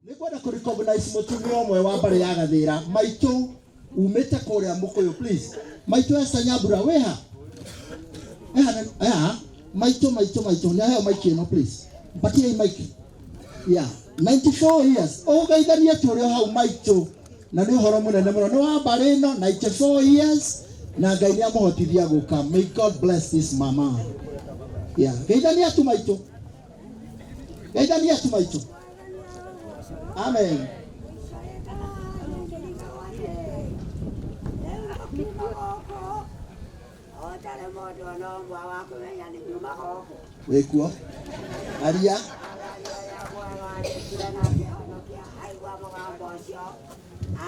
Nikwenda ku recognize mutumia omwe wa mbare ya Gathira maitu umete kuria Mukuyu please. Maitu Esther Nyambura weha. Maitu ni hayo maiki no please. Mpatie maiki. Yeah, 94 years. Gaithania turio hau maitu. Na ni horo munene muno ni wa mbare no 94 years na Ngai ni amuhotithia guka. May God bless this mama. Yeah, gaithania tu maitu. Gaithania tu maitu. Amen. Wekuo aria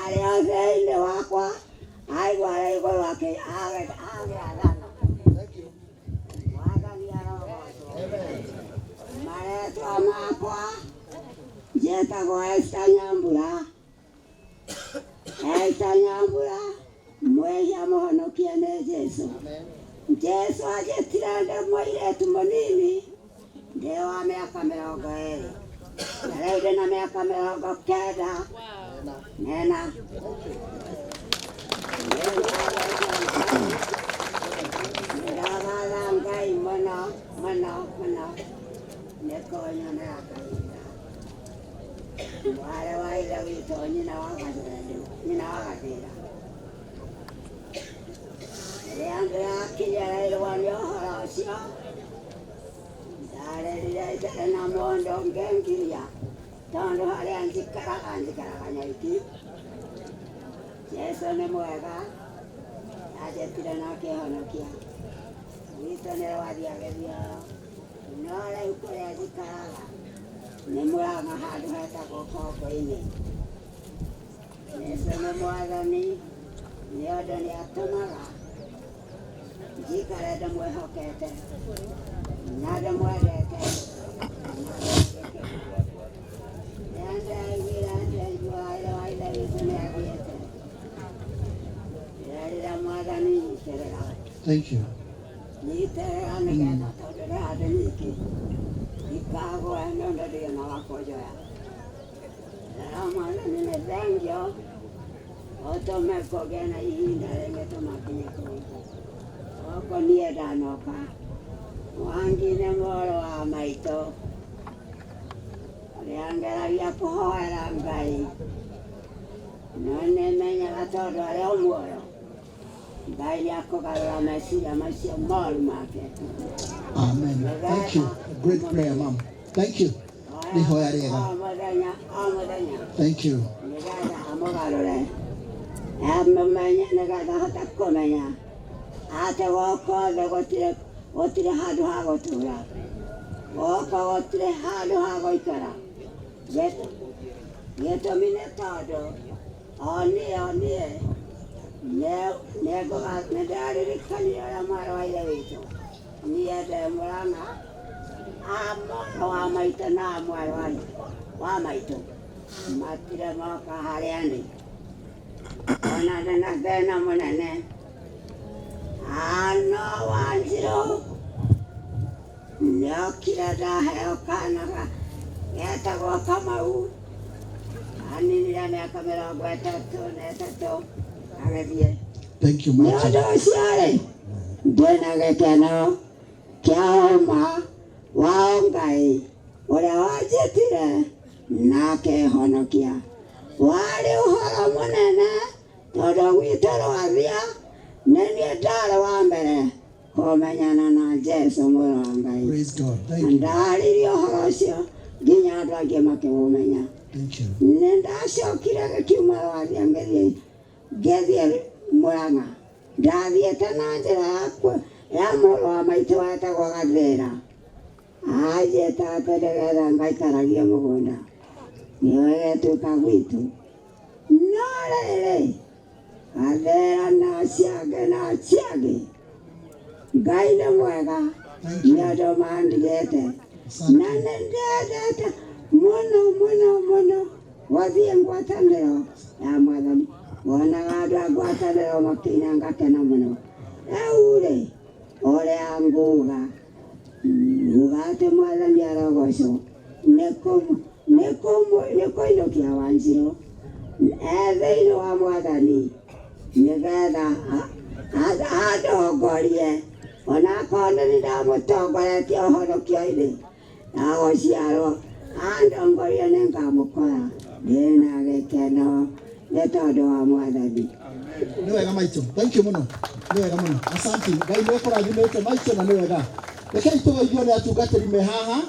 aria wakwa aigwa igwa wake maretwa makwa jetagwo Esther Nyambura. Esther Nyambura mwehia muhonokia ni Jesu. Jesu ajetire ndi mwiretu munini ndi wa miaka 20 na rĩu ndĩ na miaka 90. Nena ndagatha Ngai mũno nĩkũnyona akahinda wale wa ile witũ nyina wa Gathira rĩrĩa ngĩrakinyĩrĩirwo nĩ ũhoro ũcio ndarerire itarĩ na mũndũ ngĩngiria tondũ harĩa njikaraga Nyaiki. Jesu nĩ mwega anjetire na akĩhonokia witũ nĩ rwathiagĩria no rĩu kũrĩa njikaraga nĩ Mũrang'a handũ hetagwo Kombo-inĩ. Jesu nĩ mwathani nĩ ũndũ nĩ atũmaga njikare ndĩmwĩhokete na ndĩmwendete. Nĩandaiguire ndaigua wĩra wa ithe witũ nĩ athiĩte ndĩrerire mwathani nyitĩrĩra. Thank you. Nyitĩrĩra nĩgetha tondũ nĩ handũ nyiki ikagwe nĩũndũ ndirĩ na wa kũnjoya. Ndĩrera mwathani nĩ thengio ũtũme kũgĩe na ihinda rĩngĩtũma nginye kũu. Gũkũ niĩ ndanoka Mwangi nĩ mũrũ wa maitũ ũrĩa ngeragia kũhoera Ngai no nĩmenyaga tondũ arĩ o muoyo Ngai nĩakũgarũra meciria macio moru make. Amen. Thank you. A great prayer, Mom. Thank you. Nihoya rĩega. O mũthenya. Thank you. Nĩgetha amũgarũre amũmenye nĩgetha ahote kũmenya atĩ gũkũ thĩ gũtirĩ handũ ha gũtũũra, gũkũ gũtirĩ handũ ha gũikara. Gĩtũmi nĩ tondũ o niĩ nĩndĩraririkanire ũrĩa mwarĩ wa ithe witũ niĩ ndĩ Mũrang'a mwana wa maitũ na mwarĩ wa maitũ matirĩ moka harĩa ndĩ ona ndĩ na thĩna mũnene. No Wanjirũ nĩokire ndaheo kana getagwo Kamau aninire mĩaka 33 agĩthiĩ. Thank you, nĩ ũndũ ũcio-rĩ ndĩna gĩkeno kĩa ũma wa Ngai ũrĩa wanjĩtire na akĩhonokia. Warĩ ũhoro mũnene tondũ gwitũ rwathia nĩ niĩ ndarĩ wa mbere kũmenyana na Jesu mũrũ wa Ngai. Praise God. Thank you. Ndaririe ũhoro ũcio nginya andũ angĩ makĩmũmenya. Nĩ ndacokire gĩkiuma rwathia ngĩthiĩ Mũrang'a. Ndathiĩte na njĩra ya mũrũ wa maitũ wetagwo Gathira. Anjĩta atĩ nĩgetha ngaikaragie mũgũnda nĩyo ĩgetuĩka gwitũ. No rĩrĩ Gathira na ciangĩ Ngai nĩ mwega nĩ andũ mandigĩte na nĩndendete mũno gũthiĩ ngwatanĩro ya Mwathani. Wonaga andũ a ngwatanĩro makĩina ngakena mũno. Rĩu-rĩ ũrĩa nguga atĩ Mwathani arogocwo nĩkũinũkia Wanjirũ thĩinĩ wa Mwathani nĩgetha andongorie onakorwo nĩndamũtongoretie ũhonokio-inĩ na gũciarwo andongorie nĩngamũkora ndĩna gĩkeno nĩ tondũ wa Mwathani. Nĩ wega maitũ. Thank you mũno. Nĩ wega mũno. Asante. Ngai nĩ ũkũrathimĩte maitũ na nĩ wega. Rekei tũgeithio nĩ atungatĩri me haha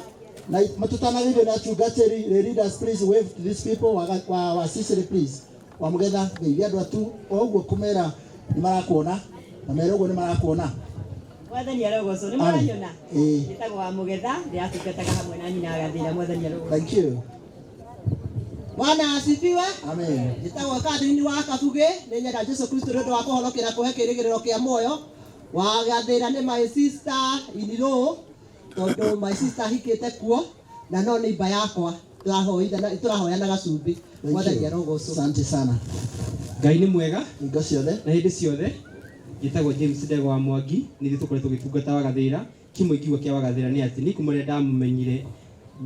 na matũtanagĩrio nĩ atungatĩri. The leaders please wave to these people. Wa Sicily please. Wa mũgetha geithia andũ atu o ũguo kũmera nĩ marakuona na mera ũguo nĩ marakuona. Mwathani arogocwo nĩ maranyona. Nĩtagwo wa mũgetha ndĩratungataga hamwe na nyina Gathĩra. Mwathani arogocwo. Thank you. Bwana asifiwe. Amen. Nĩtagwo Catherine wa Kabuge nĩ nyenda Jesu Kristo nĩ ũndũ wa kũhonokera kũhe kĩrĩgĩrĩro kĩa muoyo wa Gathĩra nĩ my sister in law tondũ my sister hikĩte kuo na no nĩ imba yakwa tũrahoyana gacumbĩ. Mwathani arogocwo. Asante sana. Ngai nĩ mwega Hingo ciothe na hĩndĩ ciothe. Gĩtagwo James Ndego wa Mwangi nĩ tũkoretwo tũgĩtungata wa Gathĩra. Kĩmwe kiugo kĩa wa Gathĩra nĩ atĩ nĩ kumũrĩa ndamumenyire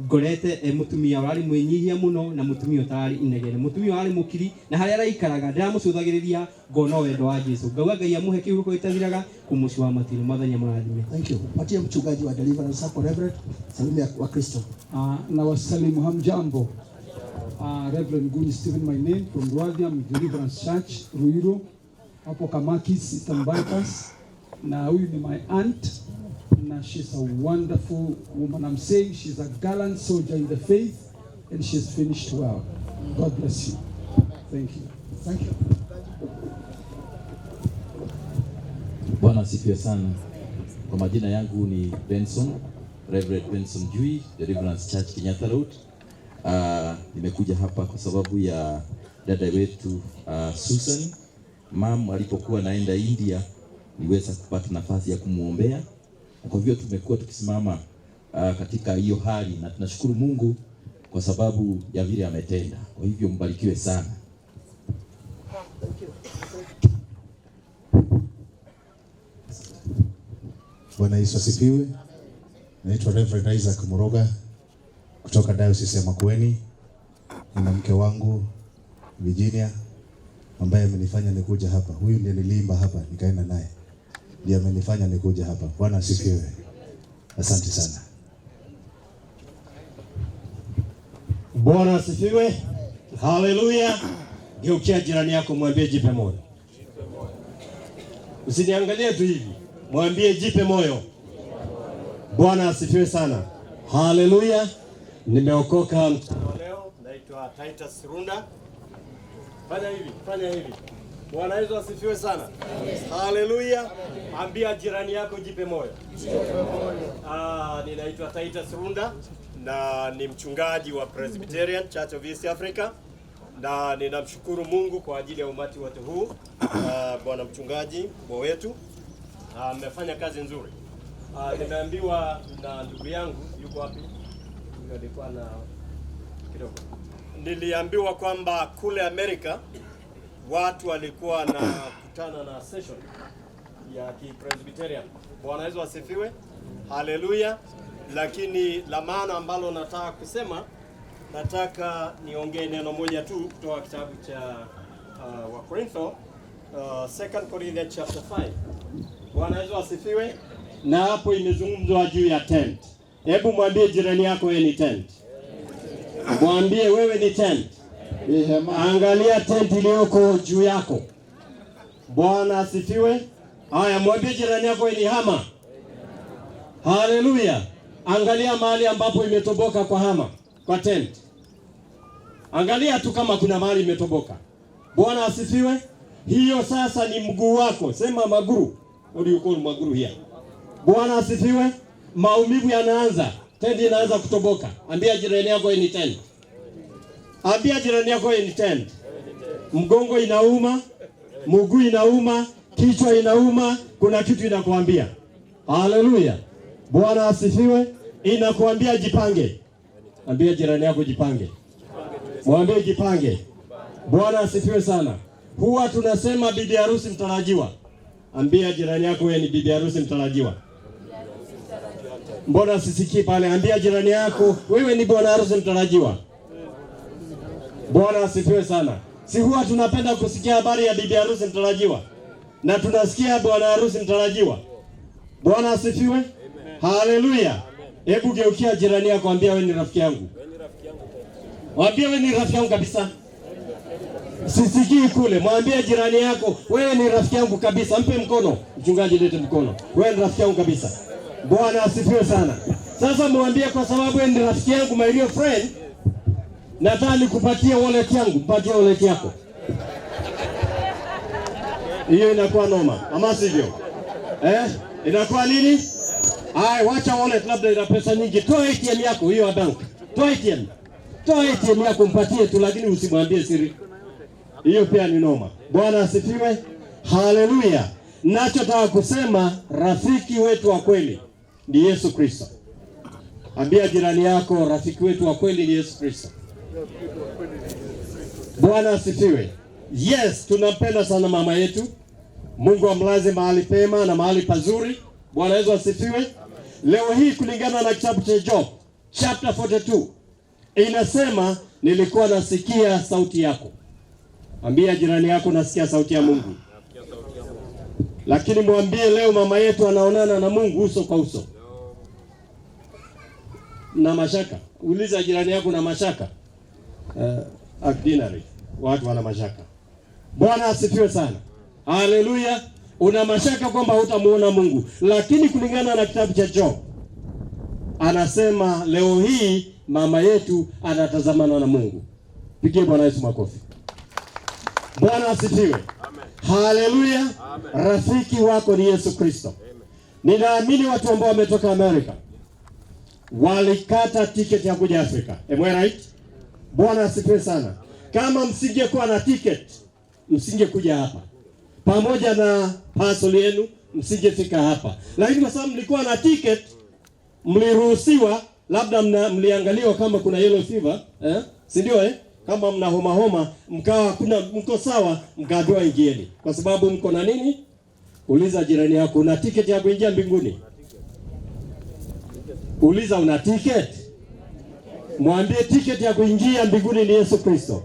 ngorete mutumia warĩ mwĩnyihia mũno na mutumia ũtarĩ inegene, mutumia warĩ mũkiri na harĩa araikaraga ndĩramũcũthagĩrĩria ngona wendo wa Jesu. Ngauga Ngai amũhe kĩhurũko gĩtathiraga kũmũci wa matiro. Mwathani amũrathime. Thank you. Patie mchungaji wa Deliverance hapo Reverend. Salimia wa Kristo. Na wasalimu hamjambo. Reverend Guni Stephen my name from Rwadiam Deliverance Church Ruiru hapo Kamakis Eastern Bypass. Na huyu ni my aunt. Na she's a wonderful woman. I'm saying she's a gallant soldier in the faith and she's finished well. God bless you. Thank you. Thank you. Bwana asifiwe sana. Kwa majina yangu ni Benson, Reverend Benson Jui, Deliverance Church Kenyatta Road. Nimekuja hapa kwa sababu ya dada wetu Susan. Mam alipokuwa naenda India niweza kupata nafasi ya kumuombea. Kwa hivyo tumekuwa tukisimama katika hiyo hali na tunashukuru Mungu kwa sababu ya vile ametenda. Kwa hivyo mbarikiwe sana. Bwana Yesu asifiwe. Naitwa Reverend Isaac Muroga kutoka Diocese ya Makueni. Nina mke wangu Virginia ambaye amenifanya nikuja hapa. Huyu ndiye niliimba hapa nikaenda naye. Ndiye amenifanya nikuja hapa. Bwana asifiwe. Asante sana. Bwana asifiwe. Haleluya. Geukia jirani yako mwambie jipe moyo. Usiniangalie tu hivi. Mwambie jipe moyo. Bwana asifiwe sana. Haleluya. Nimeokoka leo. Naitwa Titus Runda. Fanya hivi, fanya hivi. Bwana Yesu asifiwe sana. Haleluya. Ambia jirani yako jipe moyo. Ninaitwa Titus Runda na ni mchungaji wa Presbyterian Church of East Africa na ninamshukuru Mungu kwa ajili ya umati wote huu. Bwana mchungaji mkubwa wetu amefanya kazi nzuri. Nimeambiwa na ndugu yangu yuko wapi? Nilikuwa na kidogo. Niliambiwa kwamba kule Amerika watu walikuwa na kutana na session ya Presbyterian. Bwana Yesu asifiwe. Haleluya. Lakini la maana ambalo nataka kusema, nataka niongee neno moja tu kutoka kitabu cha Wakorintho 2 Corinthians chapter 5. Bwana Yesu asifiwe. Na hapo imezungumzwa juu ya tent. Hebu mwambie jirani yako wewe ni tent. Mwambie wewe ni tent. Angalia tent iliyoko juu yako. Bwana asifiwe. Haya, mwambie jirani yako wewe ni hama. Haleluya. Angalia mahali ambapo imetoboka kwa hama, kwa tent. Angalia tu kama kuna mahali imetoboka. Bwana asifiwe. Hiyo sasa ni mguu wako. Sema maguru. Uliuko maguru here. Bwana asifiwe. Maumivu yanaanza. Tent inaanza kutoboka. Ambia jirani yako ni tent. Ambia jirani yako ni tent. Mgongo inauma, mguu inauma, kichwa inauma, kuna kitu inakuambia. Haleluya. Bwana asifiwe. Inakuambia jipange. Ambia jirani yako jipange. Mwambie jipange. Bwana asifiwe sana. Huwa tunasema bibi harusi mtarajiwa. Ambia jirani yako wewe ni bibi harusi mtarajiwa. Mbona sisikii pale? Ambia jirani yako wewe ni bwana harusi mtarajiwa. Bwana asifiwe sana. Si huwa tunapenda kusikia habari ya bibi harusi mtarajiwa, na tunasikia bwana harusi mtarajiwa. Bwana asifiwe. Haleluya. Hebu geukia jirani yako, ambia wewe ni rafiki yangu. Mwambie wewe ni rafiki yangu kabisa. Sisikii kule. Mwambie jirani yako wewe ni rafiki yangu kabisa. Mpe mkono. Mchungaji, lete mkono. Wewe ni rafiki yangu kabisa. Bwana asifiwe sana. Sasa mwambie, kwa sababu wewe ni rafiki yangu, my real friend, nataka nikupatie wallet yangu. Mpatie wallet yako. Hiyo inakuwa noma, ama sivyo? Inakuwa nini? Wacha wallet, labda ina pesa nyingi. Toa ATM yako hiyo ya bank. Toa ATM. Toa ATM yako mpatie tu, lakini usimwambie siri. Hiyo pia ni noma. Bwana asifiwe. Haleluya. Nachotaka kusema, rafiki wetu wa kweli ni Yesu Kristo. Ambia jirani yako, rafiki wetu wa kweli ni Yesu Kristo. Bwana asifiwe. Yes, tunampenda sana mama yetu. Mungu amlaze mahali pema na mahali pazuri. Bwana Yesu asifiwe. Leo hii kulingana na kitabu cha Job chapter 42 inasema, nilikuwa nasikia sauti yako. Ambia jirani yako, nasikia sauti ya Mungu. Lakini mwambie leo mama yetu anaonana na Mungu uso kwa uso. Na mashaka. Uliza jirani yako, na mashaka. Ordinary. Watu wana mashaka. Bwana asifiwe sana. Haleluya. Una mashaka kwamba hutamuona Mungu. Lakini kulingana na kitabu cha Job anasema leo hii mama yetu anatazamana na Mungu. Pigie Bwana Yesu makofi. Bwana asifiwe. Haleluya. Rafiki wako ni Yesu Kristo. Ninaamini watu ambao wametoka Amerika walikata tiketi ya kuja Afrika. Am I right? Bwana asifiwe sana. Kama msingekuwa na ticket, msingekuja hapa. Pamoja na pasoli yenu, msingefika hapa. Lakini kwa sababu mlikuwa na ticket, mliruhusiwa, labda mliangaliwa kama kuna yellow fever, si ndio Kama mna homa mkawa kuna mko sawa, mkaambiwa ingieni. Kwa sababu mko na nini? Uliza jirani yako, una ticket ya kuingia mbinguni? Uliza, una ticket? Mwambie ticket ya kuingia mbinguni ni Yesu Kristo.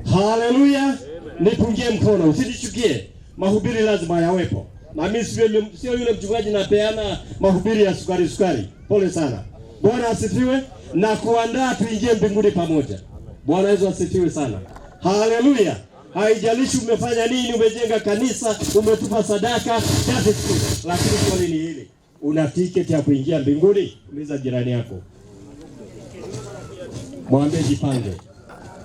Haleluya. Nipungie mkono, usinichukie. Mahubiri lazima yawepo. Na mimi sio yule mchungaji napeana mahubiri ya sukari. Pole sana. Bwana asifiwe. Na kuandaa tuingie mbinguni pamoja. Bwana Yesu asifiwe sana. Haleluya. Haijalishi umefanya nini, umejenga kanisa, umetupa sadaka, that is good. Lakini swali ni hili, una tiketi ya kuingia mbinguni? Uliza jirani yako. Mwambie jipange.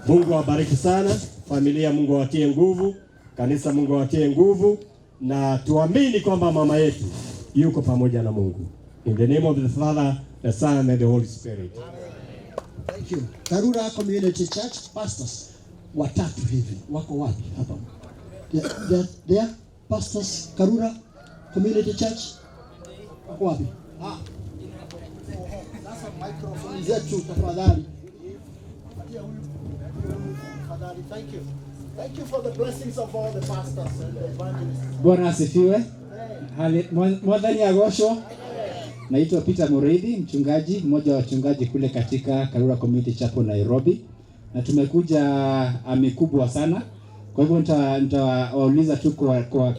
Mungu awabariki sana. Familia, Mungu awatie nguvu. Kanisa, Mungu awatie nguvu. Na tuamini kwamba mama yetu yuko pamoja na Mungu. In the name of the Father, the Son and the Holy Spirit. Thank you. Karura Community Church pastors watatu hivi wako wapi hapa? There pastors Karura Community Church wako wapi? Sasa microphone zetu tafadhali. Thank you. Thank you for the blessings of all the pastors and the evangelists. Bwana asifiwe. Mwadhani agosho. Naitwa Peter Mureithi, mchungaji, mmoja wa wachungaji kule katika Karura Community Chapel Nairobi. Na tumekuja mikubwa sana. Kwa hivyo nitawauliza tu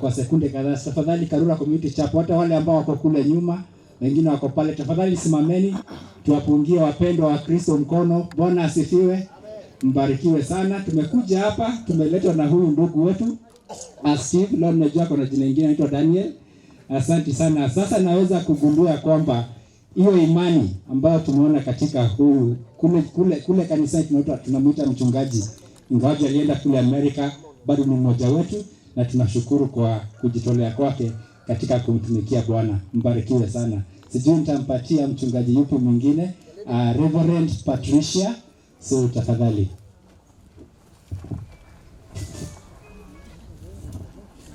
kwa sekunde kadhaa. Tafadhali Karura Community Chapel, hata wale ambao wako kule nyuma, wengine wako pale, tafadhali simameni tuwapungie wapendwa wa Kristo mkono. Bwana asifiwe. Mbarikiwe sana. Tumekuja hapa, tumeletwa na huyu ndugu wetu Steve, leo najua kuna jina lingine anaitwa Daniel. Asante sana. Sasa naweza kugundua kwamba hiyo imani ambayo tumeona katika huyu kule kanisa tunamuita mchungaji, ingawaje alienda kule Amerika, bado ni mmoja wetu, na tunashukuru kwa kujitolea kwake katika kumtumikia Bwana. Mbarikiwe sana. Sijui nitampatia mchungaji yupi mwingine, Reverend Patricia. So tafadhali.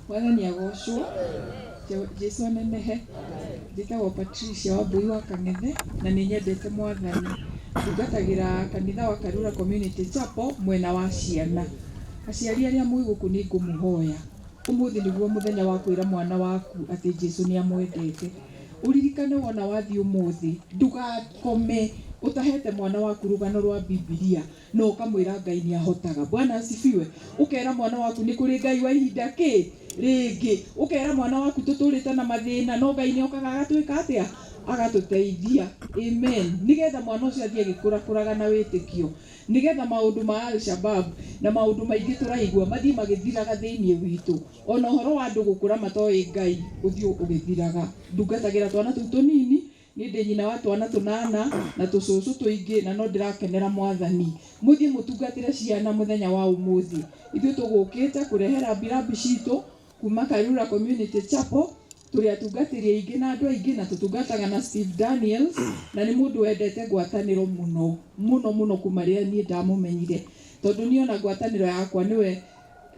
Bwana ni agocwo. Jesu anenehe. Nditagwo Patricia Wambui wa Kang'ethe na nĩ nyendete Mwathani. Ndungatagira kanitha wa Karura Community Chapel mwena wa ciana. Aciari arĩa mwĩ gũkũ nĩ ngũmũhoya. Ũmũthĩ nĩguo mũthenya wa kwĩra mwana waku atĩ Jesu nĩ amwendete. Uririkane wona wathi ũmũthĩ, ndugakome utahete mwana waku rugano rwa Biblia no ukamwira Ngai ni ahotaga. Bwana asifiwe. Ukera mwana waku ni kuri Ngai wa ihinda ki ringi, ukera mwana waku tuturite na mathina no Ngai ni okaga agatwika atia agatuteithia. Amen. Nigetha mwana ucio athie gikurakuraga na witikio, nigetha maundu ma Al-Shabab na maundu maingi turaigua mathie magithiraga thiini witu, ona horo wa andu gukura matoi Ngai uthio ugithiraga. Ndungatagira twana tu tunini, ni ndi nyina wa twana tunana na tucucu tuingi, na no ndirakenera Mwathani. Muthie mutungatire ciana muthenya wa umuthi. Ithuĩ tugukite kurehera birambi citu kuma Karura Community Chapel, turi atungatiri aingi na andu aingi, na tutungataga na Steve Daniels, na ni mundu wendete ngwataniro muno kuma ria nie ndamumenyire, tondu niona ngwataniro yakwa niwe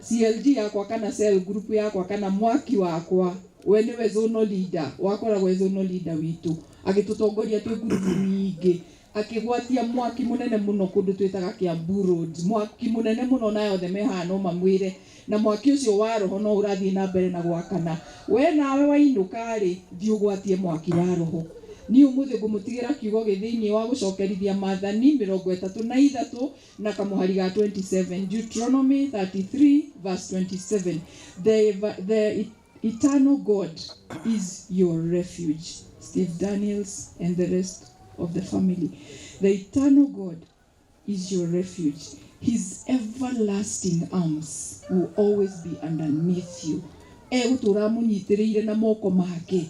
CLG yakwa kana cell group yakwa kana mwaki wakwa, we niwe zonal leader, wakoragwo zonal leader witu, agitutongoria twi group nyingi, akigwatia mwaki munene muno kundu twitaga Kiambu Road, mwaki munene muno na yothe mehano mamwire, na mwaki ucio wa roho no urathie na mbere na gwakana. We nawe wainuka ri thiugwatie mwaki wa roho. Ni umuthi ngumutigira kiugo githiini wa gucokerithia Maathani 33 na kamuhari ga 27, Deuteronomy 33 verse 27. The eternal God is your refuge. Steve Daniels and the rest of the family. The eternal God is your refuge. His everlasting arms will always be underneath you. Gutura munyitiriire na moko make,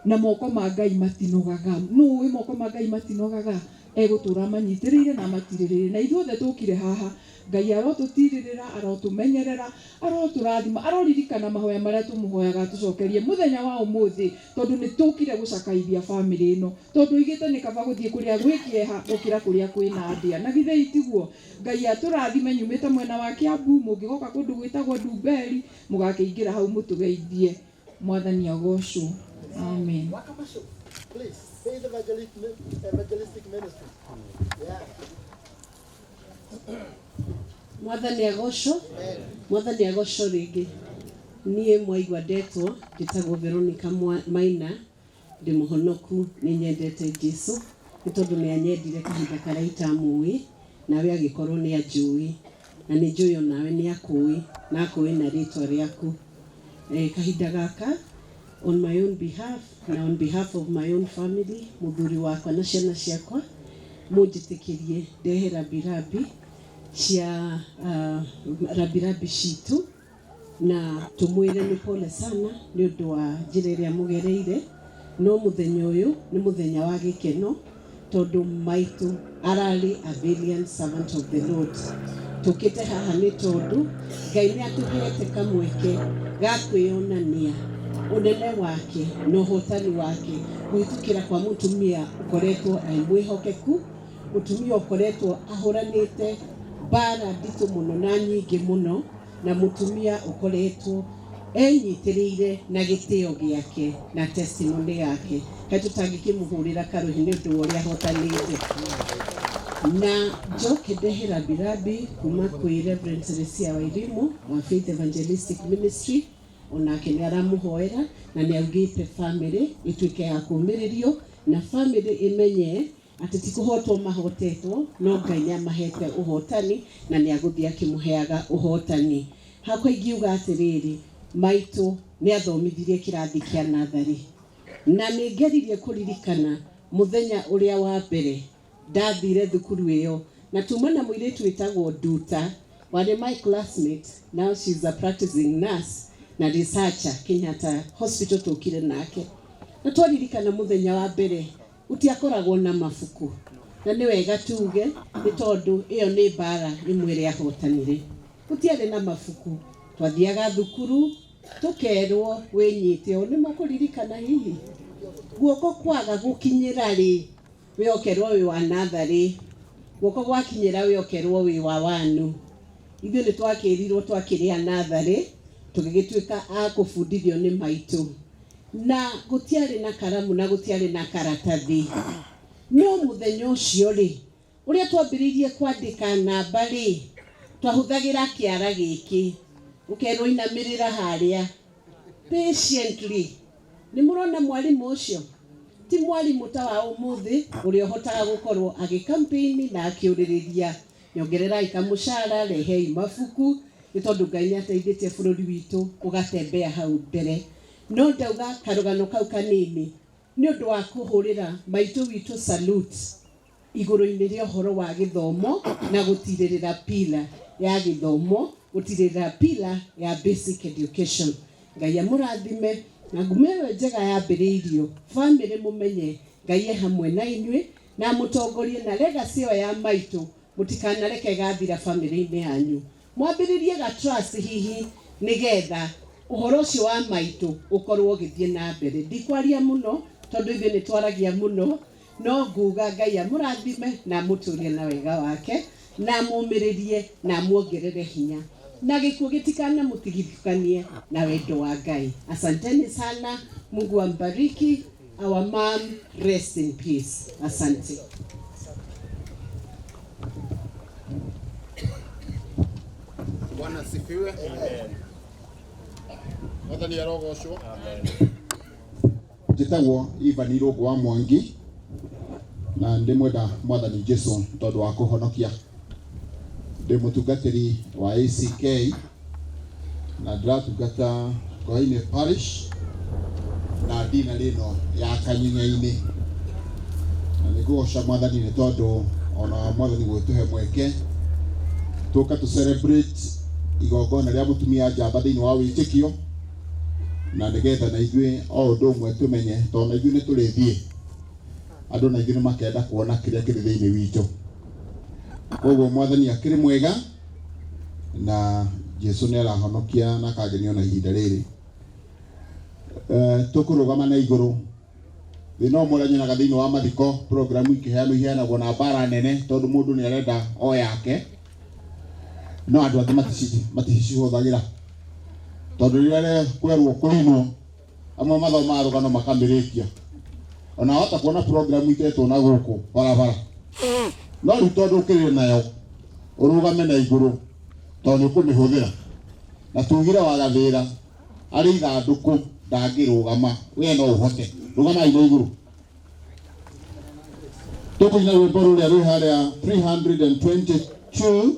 na moko ma Ngai matinogaga. No we moko ma Ngai matinogaga. Gutura manyitiriire na matiririre. Na ithuothe tukire haha, Ngai arotutirira, arotumenyerera, aroturathima, aroririkana mahoya maria tumuhoyaga tucokerie muthenya wa umuthi, tondu ni tukire gucakaithia family ino, tondu igite ni kaba guthie kuria gwikieha gukira kuria kwina ndia. Na githe itiguo Ngai aturathime nyumite mwena wa Kiambu, mungigoka kundu gwitagwo Ndumberi, mugakiingira hau mutugeithie. Mwathani agocwo. Amen. Please, say the evangelistic ministry. Yeah. Mwathani agocwo. Mwathani agocwo ringi. Nie mwaigua ndetwo nditagwo Veronica Maina, ndi muhonoku, ni nyendete Jesu ni tondu ni anyendire kahinda karia itamui, nawe agikorwo ni anjui, na ni njui nawe ni akui, na akui na ritwa riaku. Kahinda gaka on my own behalf na on behalf of my own family, muthuri wakwa na ciana ciakwa, munjitikirie ndehera birabi cia rabirabi citu, na tumwire ni pole sana ni undu wa njira iria mugereire. No muthenya uyu ni muthenya wa gikeno, tondu maitu arari a valiant servant of the Lord. Tukite haha ni tondu Ngai ni atugirete kamweke ga kwionania unene wake no hotani wake kuitukira kwa mutumia ukoretwo aimwihokeku, mutumia ukoretwo ahuranite bara nditu muno na nyingi muno, na mutumia ukoretwo enyitiriire na gitio giake na testimony yake. Tutangikimuhurira karuhi ni undu uria hotanite. Na njoke ndehera birabi kuma kwi Reverend Teresia Wairimu wa Faith Evangelistic Ministry, onake ni aramuhoera na ni augite family ituike ya kumiririo, na family imenye ati tikuhotwo mahotetwo, no Ngai ni amahete uhotani na ni aguthia kimuheaga uhotani. Hakwa ingiuga atiriri, maitu ni athomithirie kirathi kia nathari, na ni ngeririe kuririkana muthenya uria wa mbere ndathire thukuru iyo, na tumana muiritu witagwo Nduta, wale my classmate, now she's a practicing nurse na researcher Kenyatta Hospital tukire nake. Na twaririkana muthenya wa mbere utiakoragwo na mafuku, na ni wega tuge ni tondu iyo ni bara imwire ahotanire. Utiare na mafuku, twathiaga thukuru tukerwo winyite o. Ni mukuririkana hihi guoko kwaga gukinyira ri wiokerwo wi wa nathari, guoko gwakinyira wiokerwo wi wa wanu. Ithuĩ nĩ twakirirwo twakiria nathari tugigituika a kufundithio ni maitu, na gutiari na karamu na gutiari na karatathi. No muthenya ucio ri uria twambiririe kwandika namba ri twahuthagira kiara giki, ukerwo inamirira haria patiently. Ni murona mwalimu ucio ti mwalimu ta wa umuthi uri ohotaga gukorwo agikampaign na akiuririria nyongererai kamushara rehei mafuku ni tondu Ngai ni ateithĩtie bũrũri witũ ugatembea hau mbere. No ndauga karugano kau kanini ni undu wa kuhurira maitu witũ salute iguru-inĩ rĩa ũhoro wa gĩthomo na gũtirĩrĩra pila ya gĩthomo, gũtirĩrĩra pila ya basic education. Ngai amũrathime na ngumewe njega yambĩrĩirio family mumenye Ngai hamwe na inyuĩ na mũtongorie na legacy ya maitũ mũtikanareke gathira family-inĩ yanyu. Mwambĩrĩrie ga trust hihi nigetha ũhoro ũcio wa maitũ ũkorwo ũgĩthiĩ na mbere. Ndikwaria mũno tondu ithuĩ nĩ twaragia mũno, no nguga Ngai amũrathime na mũtũrie na wega wake na mũmĩrĩrie na muongerere hinya na gĩkuũ gĩtikana mũtigithukanie na wendo wa Ngai. Asanteni sana, Mungu ambariki. Our mom, rest in peace. Asante. Bwana asifiwe. Amen. Mwathani arogocwo. Amen. Njĩtagwo Ivan Irũngũ wa Mwangi na ndĩmwenda Mwathani Jesũ tondũ wa kũhonokia. Ndĩ mũtungatĩri wa ACK na ndĩratungata Koine Parish na ndina rĩno ya Kanying'a-inĩ. Na nĩngũgoca Mwathani nĩ tondũ ona Mwathani gwĩtũhe mweke tũka to celebrate igongona rĩa mũtumia njamba thĩinĩ wa wĩtĩkio na nĩgetha na ithuĩ o ũndũ ũmwe tũmenye tondũ na ithuĩ nĩ tũrĩthiĩ andũ na ithuĩ nĩ makenda kuona kĩrĩa kĩrĩ thĩinĩ witũ. Koguo Mwathani akĩrĩ mwega na Jesũ nĩ arahonokia na akagenio na ihinda rĩrĩ. Tũkũrũgama na igũrũ thĩna ũmwe ũrĩa nyonaga thĩinĩ wa mathiko program iheanagwo na mbara nene tondũ mũndũ nĩ arenda o yake, no andũ angĩ maticihũthagĩra tondũ rĩrĩa kwerwo kũinwo amwe mathomaga rũgano makamĩrĩkia. Ona hota kuona program itetwo na gũkũ barabara, no rĩu tondũ ũkĩrĩ nayo ũrũgame na igũrũ tondũ nĩ ũkũmĩhũthĩra na tugire wa gathĩra arĩ ithandũkũ ndangĩrũgama, we no ũhote rũgamai na igũrũ. Tũkũina rwĩmbo rũrĩa rwĩ harĩa 322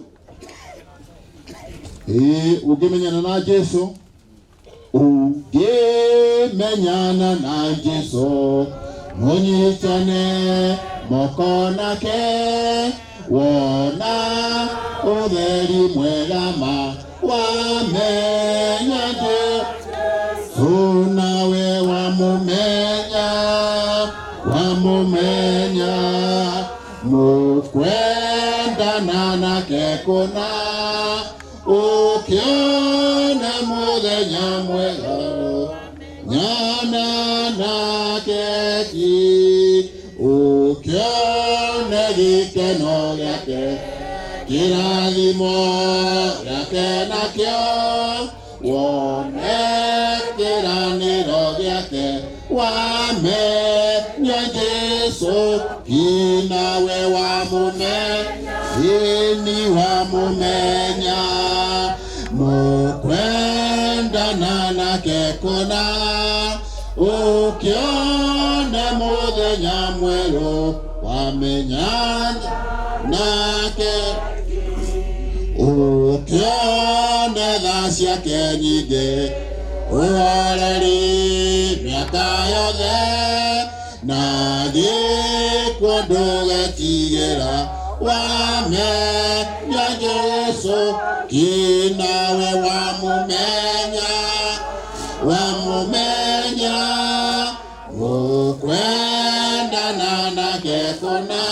ũngĩmenyana na Jesũ, ũngĩmenyana na Jesũ mũnyitane moko nake wona ũtheri mwega ma wamenya Jesũ nawe wamũmenya mũkwendana nake kũna ũkĩona mũthenya mwega nyana nake ki ũkĩona gĩkeno gĩake kĩrathimo gĩake nakĩo wone kĩranĩro gĩake wamenya Jesũ nawe wamũmenya mũkwendana nake kũna ũkĩona mũthenya mwerũ wamenyana nake ũkĩona tha ciake nyingĩ ũhoreri mĩaka yothe na gĩkuũ ndũgetigĩra wamenya Jesũ nawe wamũmenya mũkwendana nake kũna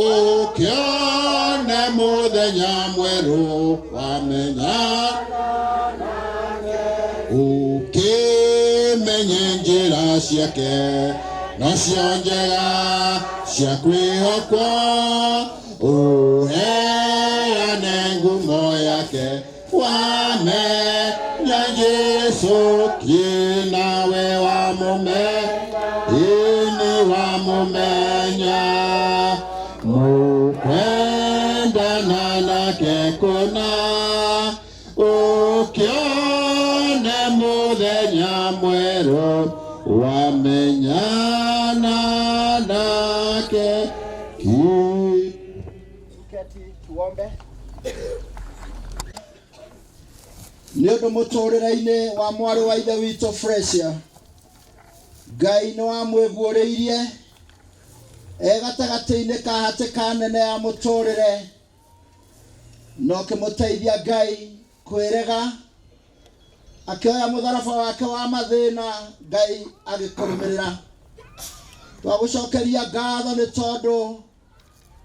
ũkĩona mũthenya mwerũ wamenyana ũkĩmenye njĩra ciake nocio njega cia kwĩhokwo ũheane ngumo yake wamenya Jesũ nawe wamũmenya mũkwendana nake kũna ũkĩona mũthenya mwerũ wamenya tuketi tuombe. Nĩ ũndũ mũtũrĩre-inĩ wa mwarĩ wa ithe witũ Frecia, Ngai nĩ wamwĩguũrĩirie gatagatĩ-inĩ ka hatĩka nene ya mũtũrĩre, na ũkĩmũteithia Ngai kwĩrega, akĩoya mũtharaba wake wa mathĩna, Ngai agĩkũrũmĩrĩra. Twagũcokeria ngatho nĩ tondũ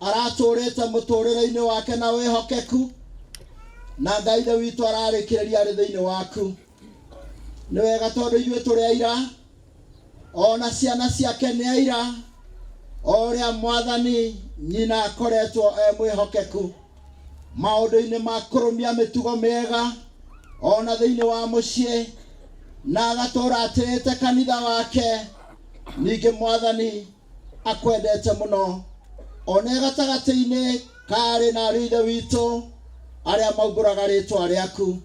aratũrĩte mũtũrĩre-inĩ wake na wĩhokeku, na Ngai ithe witũ ararĩkĩrĩria arĩ thĩinĩ waku. Nĩ wega tondũ ithuĩ tũrĩ aira, ona ciana ciake nĩ aira, o ũrĩa Mwathani nyina akoretwo mwĩhokeku maũndũ-inĩ ma kũrũmia mĩtugo mĩega ona thĩinĩ wa mũciĩ, na agatũũra atĩrĩte kanitha wake. Ningĩ Mwathani akwendete mũno, ona gatagatĩ-inĩ karĩ na ariũ ithe witũ arĩa maumbũraga rĩĩtwa rĩaku.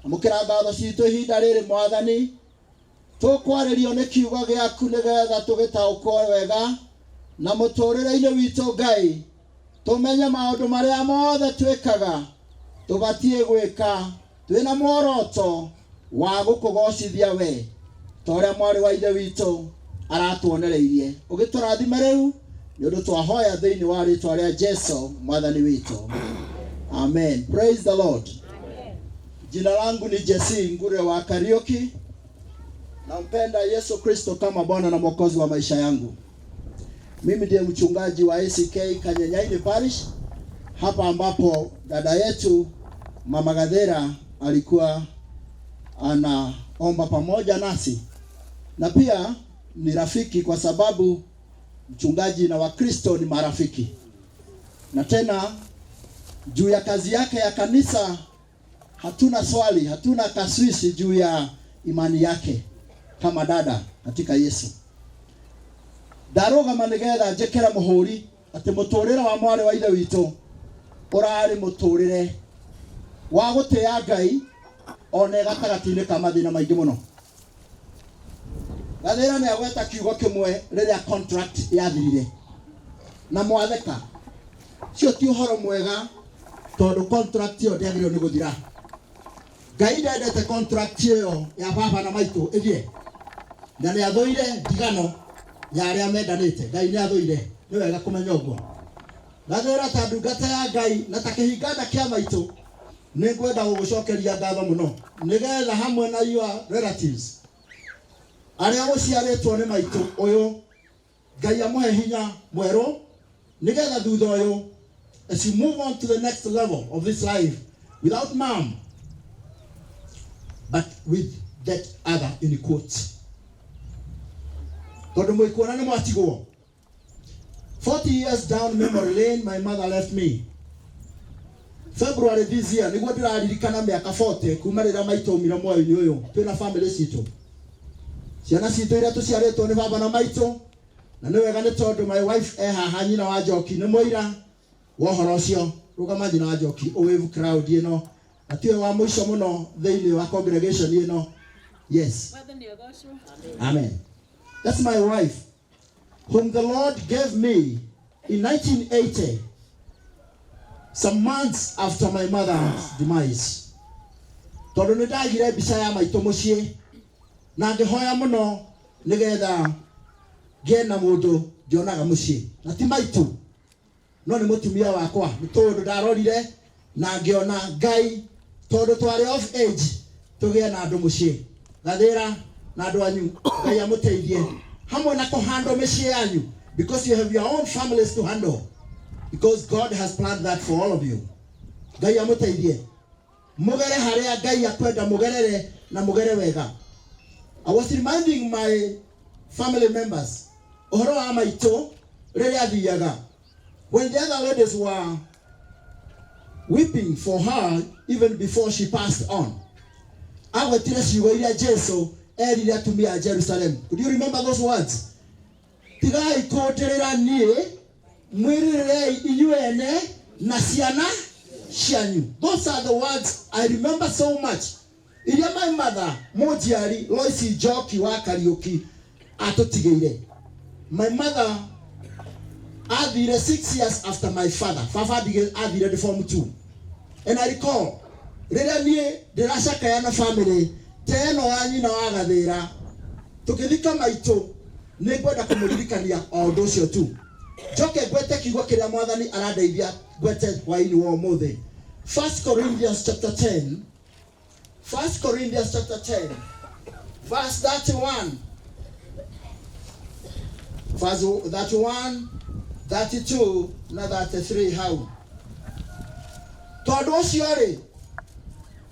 Amũkĩra ngatho citũ ihinda rĩrĩ Mwathani, tũkwarĩrio nĩ kiugo gĩaku nĩgetha tũgĩtaũkwo wega, na mũtũrĩre-inĩ witũ Ngai tũmenye maũndũ marĩa mothe twĩkaga tũbatiĩ gwĩka twĩna muoroto wa gũkũgocithia we, ta ũrĩa mwarĩ wa ithe witũ aratuonereirie. Ũgĩtũrathime rĩu nĩ ũndũ twahoya thĩinĩ wa rĩĩtwa rĩa Jesũ Mwathani witũ, amen. Praise the Lord. Jina langu ni Jesse Ngure wa Kariuki. Nampenda Yesu Kristo kama Bwana na Mwokozi wa maisha yangu. Mimi ndiye mchungaji wa ACK Kanyenyaini Parish, hapa ambapo dada yetu Mama Gathera alikuwa anaomba pamoja nasi, na pia ni rafiki kwa sababu mchungaji na Wakristo ni marafiki. Na tena juu ya kazi yake ya kanisa hatuna swali, hatuna kaswisi juu ya imani yake kama dada katika Yesu. Daroga manigetha njekera muhuri ati muturire wa mwarĩ wa ithe witũ ũrarĩ muturire wa gũtĩa Ngai ona gatagatĩ-inĩ ka mathĩna maingĩ mũno. Gathera nĩ agweta kiugo kĩmwe rĩrĩa contract yathirire na mwatheka. Cio ti ũhoro mwega tondũ contract ĩyo ndĩagĩrĩirwo nĩ gũthira. Ngai ndendete contract ĩyo ya baba na maitũ ĩthie, na nĩ athũire ndigano ya arĩa mendanĩte. Ngai nĩ athũire, nĩ wega kũmenya ũguo. Gathera ta ndungata ya Ngai na ta kĩhingana kĩa maitũ, nĩ ngwenda gũgũcokeria ngatho mũno nĩgetha hamwe na your relatives arĩa gũciarĩtwo nĩ maitũ ũyũ, Ngai amũhe hinya mwerũ nĩgetha thutha ũyũ, as you move on to the next level of this life without mom but with that other in quotes. Tondũ mwĩkuona nĩ mwatigwo. 40 years down memory lane, my mother left me. February this year nĩguo ndĩraririkana mĩaka 40 kuma rĩrĩa maitũ aumire muoyo-inĩ ũyũ. Twĩna family citũ, ciana citũ iria tũciarĩtwo nĩ baba na maitũ, na nĩ wega nĩ tondũ my wife haha, nyina wa Njoki nĩ mũira wa ũhoro ũcio. Rũgama nyina wa Njoki ũwave crowd ĩno, na tiwe wa mũico mũno thĩinĩ wa congregation ĩno. Yes, amen. That's my wife, whom the Lord gave me in 1980, some months after my mother's demise. Tondũ nĩ ndagire mbica ya maitũ mũciĩ na ngĩhoya mũno nĩgetha ngĩe na mũndũ ngĩonaga mũciĩ, na ti maitũ no nĩ mũtumia wakwa. Nĩ tondũ ndarorire na ngĩona Ngai tondũ twarĩ of age tũgĩe na andũ mũciĩ. Gathera na andũ anyu, Ngai amũteithie hamwe na kũhandwo mĩciĩ yanyu, because you have your own families to handle, because God has planned that for all of you. Ngai amũteithie mũgere harĩa Ngai akwenda mũgerere na mũgere wega. I was reminding my family members ũhoro wa maitũ rĩrĩa athiaga, when the other ladies were weeping for her even before she passed on. Agwetire ciugo iria Jesu erire atumia a Jerusalem. Could you remember those words? Tigai kũndĩrĩra niĩ, mwĩrĩrĩrei inyuĩ ene na ciana cianyu. Those are the words I remember so much. Iria my mother mũnjiari Loisi Njoki wa Kariuki atũtigĩire. My mother athire 6 years after my father. Baba athire the form 2. And I recall, rĩrĩa niĩ ndĩracakaya na family teno ya nyina wa Gathĩra, tukithika maitũ nĩ ngwenda kũmũririkania o ũndũ ũcio tu. Njoke ngwete kiugo kĩrĩa Mwathani arandeithia ngwete hwaĩ-inĩ wa ũmũthĩ. 1 Corinthians chapter 10, 1 Corinthians chapter 10, verse 31, verse 31, 32 na 33 hau. Tondũ ũcio rĩ,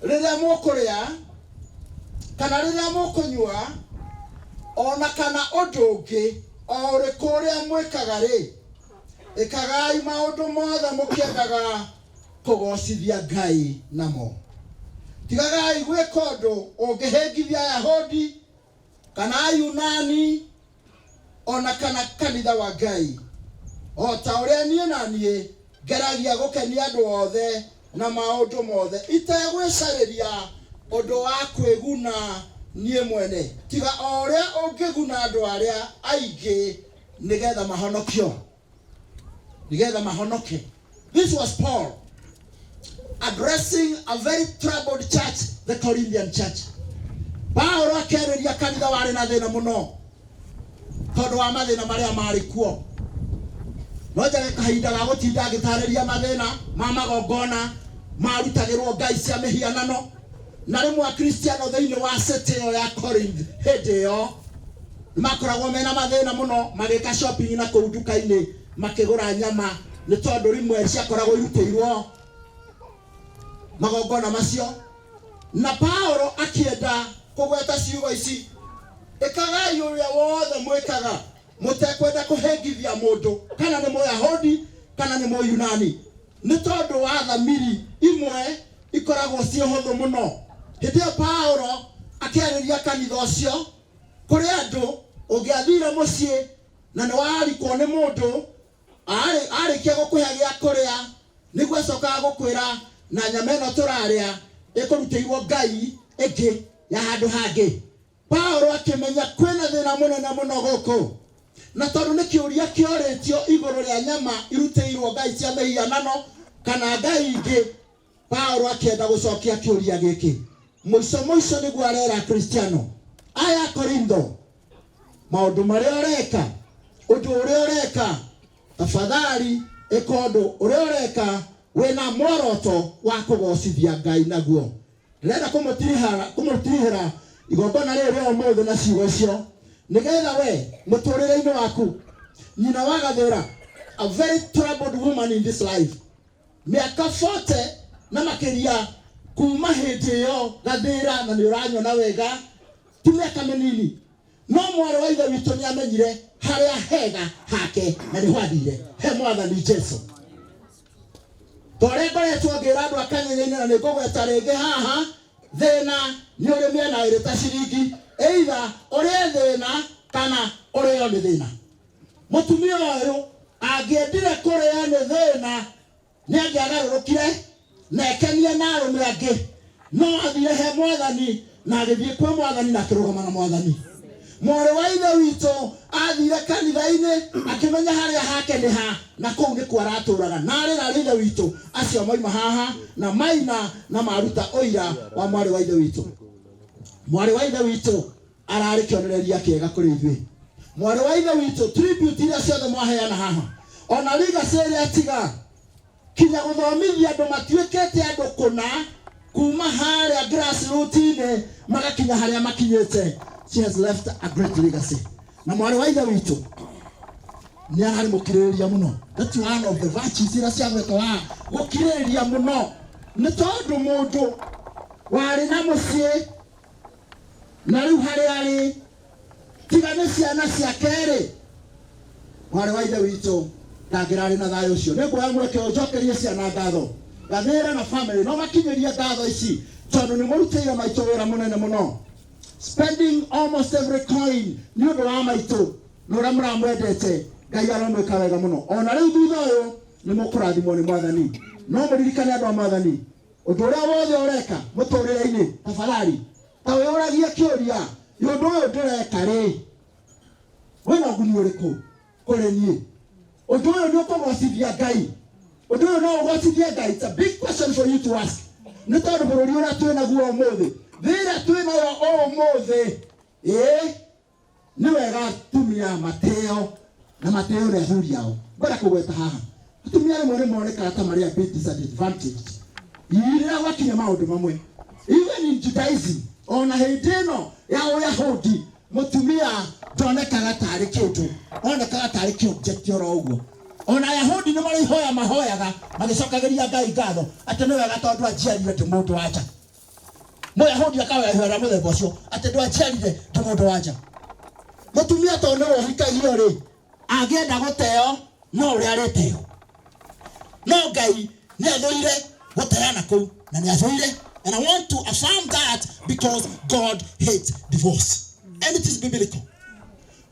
rĩrĩa mũkũrĩa kana rĩrĩa mũkũnyua ona kana ũndũ ũngĩ o ũrĩkũ ũrĩa mwĩkaga rĩ, ĩkagai maũndũ mothe mũkĩendaga kũgocithia Ngai namo. Tigagai gwĩka ũndũ ũngĩhĩngithia Ayahudi kana Ayunani ona kana kanitha wa Ngai, o ta ũrĩa niĩ na niĩ ngeragia gũkenia andũ othe na maũndũ mothe itegwĩcarĩria ũndũ wa kwĩguna niĩ mwene, tiga o ũrĩa ũngĩguna andũ arĩa aingĩ nĩgetha mahonokio, nĩgetha mahonoke. This was Paul addressing a very troubled church, the Corinthian church. Paulo akĩarĩria kanitha warĩ na thĩna mũno tondũ wa mathĩna marĩa marĩ kuo. No njage kahinda ga gũtinda ngĩtarĩria mathĩna ma magongona marutagĩrwo ngai cia mĩhianano, na rĩmwe Akristiano thĩinĩ wa city ĩyo ya Corinth hĩndĩ ĩyo makoragwo mena mathĩna mũno magĩka shopping na kũu nduka-inĩ makĩgũra nyama, nĩ tondũ rĩmwe ciakoragwo irutĩirwo magongona macio. Na Paulo akĩenda kũgweta ciugo ici, ĩkagai ũrĩa wothe mwĩkaga mũtekwenda kũhĩngithia mũndũ, kana nĩ Mũyahudi kana nĩ Mũyunani, nĩ tondũ wa thamiri imwe ikoragwo ciĩ hũthũ mũno. Hĩndĩ ĩyo Paulo akĩarĩria kanitha ũcio kũrĩ andũ ũngĩathire mũciĩ na nĩ warikwo nĩ mũndũ arĩkia gũkũhe gĩa kũrĩa nĩguo acokaga gũkwĩra na nyama ĩno tũrarĩa ĩkũrutĩirwo ngai ĩngĩ ya handũ hangĩ. Paulo akĩmenya kwĩna thĩna mũnene mũno gũkũ, na tondũ nĩ kĩũria kĩorĩtio igũrũ rĩa nyama irutĩirwo ngai cia mĩhianano kana ngai ingĩ, Paulo akĩenda gũcokia kĩũria gĩkĩ. Mũico nĩguo arera Akristiano aya Korintho, maũndũ marĩa ũreka, ũndũ ũrĩa ũreka, tafadhali ĩka ũndũ ũrĩa ũreka wĩna muoroto wa kũgocithia Ngai naguo. Ndĩrenda kũmũtirihĩra igongona rĩrĩ rĩa ũmũthĩ na ciugo icio, nĩgetha we mũtũrĩre-inĩ waku, nyina wa Gathĩra, a very troubled woman in this life, mĩaka 40 na makĩria kuma hĩndĩ ĩyo Gathĩra, na nĩ ũranyona wega ti mĩaka mĩnini, no mwarĩ wa ithe witũ nĩ amenyire harĩa hega hake na nĩ hwathire he Mwathani Jesũ. Tore ngoretwo ngĩra andũ akanyenyaine na nĩ ngũgweta rĩngĩ haha, thĩna nĩ ũrĩ mĩena ĩrĩ ta ciringi, either ũrĩ thĩna kana ũrĩo nĩ thĩna. Mũtumia ũyũ angĩendire kũrĩo nĩ thĩna nĩ angĩagarũrũkire na ekenie na arũme angĩ, no athire he Mwathani na agĩthiĩ kwa Mwathani na akĩrũgama na Mwathani. Mwarĩ wa ithe witũ athire kanitha-inĩ akĩmenya harĩa hake nĩ ha, na kũu nĩ kwa aratũraga, na arĩ na ithe witũ acio moima haha na maina na maruta ũira wa mwarĩ wa ithe witũ. Mwarĩ wa ithe witũ ararĩ kĩonereria kĩega kũrĩ ithuĩ. Mwarĩ wa ithe witũ tribute iria ciothe mwaheana haha, ona legacy ĩrĩa atiga kinya gũthomithia andũ matuĩkĩte andũ kũna kuma harĩa grassroots-inĩ magakinya harĩa makinyĩte. She has left a great legacy. Na mwarĩ wa ithe witũ nĩ ararĩ mũkirĩrĩria mũno. That's one of the virtues iria ciagwetwo wa gũkirĩrĩria mũno, nĩ tondũ mũndũ warĩ na mũciĩ na rĩu harĩa arĩ tiga nĩ ciana ciake-rĩ, mwarĩ wa ithe witũ ndangĩrarĩ na thayũ ũcio. Nĩ ngwĩra mweke ũnjokerie ciana ngatho, Gathĩra na family no makinyĩrie ngatho ici tondũ nĩ mũrutĩire maitũ wĩra mũnene mũno, spending almost every coin nĩ ũndũ wa maitũ na ũrĩa mũramwendete. Ngai aromwĩka wega mũno. Ona rĩu thutha ũyũ nĩ mũkũrathimwo nĩ Mwathani, no mũririkane andũ a Mwathani ũndũ ũrĩa wothe ũreka mũtũrĩre-inĩ, tafadhali ta wĩyũragie kĩũria, ũndũ ũyũ ndĩreka rĩ wĩna ũguni ũrĩkũ kũrĩ niĩ? Undu uyu ndio kugocithia Ngai. Undu uyu no ugocithia Ngai. It's a big question for you to ask. Nĩ tondũ bũrũri ũrĩa twĩna guo ũmũthĩ, thĩra twĩnayo ũmũthĩ, nĩ wega tumia mateo na mateo nĩ athuri ao. Ngoja kũgweta haha. Atumia rĩmwe nĩ monekaga ta marĩ a bit disadvantaged. Rĩrĩa gwakinya maũndũ mamwe. Even in Judaism, ona hĩndĩ ĩno ya Ũyahudi, mũtumia ndonekaga tarĩ kĩndũ, onekaga tarĩ kĩobject oro ũguo. Ona Ayahudi nĩ marĩ ihoya mahoyaga magĩcokagĩria Ngai ngatho atĩ nĩ wega tondũ ajiarire ndĩ mũndũ wanja. Mũyahudi akahoya mũthemba ũcio atĩ ndwajiarire ndĩ mũndũ wanja. Mũtumia tondũ nĩ wohikagio rĩ, angĩenda gũteo no ũrĩa arĩteo. No Ngai nĩ athũire gũteana kũu na nĩ athũire. And I want to affirm that because God hates divorce. And it is biblical.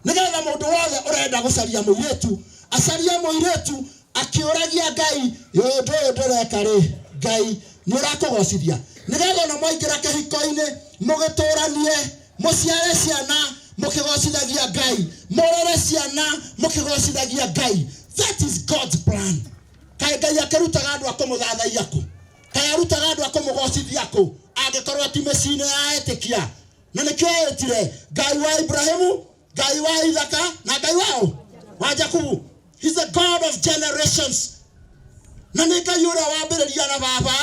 Nĩgetha mũndũ wothe ũrenda gũcaria mũirĩtu acaria mũirĩtu akĩũragia Ngai ũndũ ũyũ ndũreka rĩ, Ngai nĩ ũrakũgocithia. Nĩgetha ona mwaingĩra kĩhiko-inĩ mũgĩtũranie, mũciare ciana mũkĩgocithagia Ngai, mũrere ciana mũkĩgocithagia Ngai. That is God's plan. Kaĩ Ngai akĩrutaga andũ a kũmũthathaiya kũ? Kaĩ arutaga andũ a kũmũgocithia kũ? Angĩkorwo ti mĩciĩ-inĩ ya etĩkia. Na nĩkĩo etire Ngai wa Ibrahimu, Ngai wa Ithaka na Ngai wa Jakubu. He's the God of generations. Na nĩ Ngai ũrĩa wambĩrĩria na baba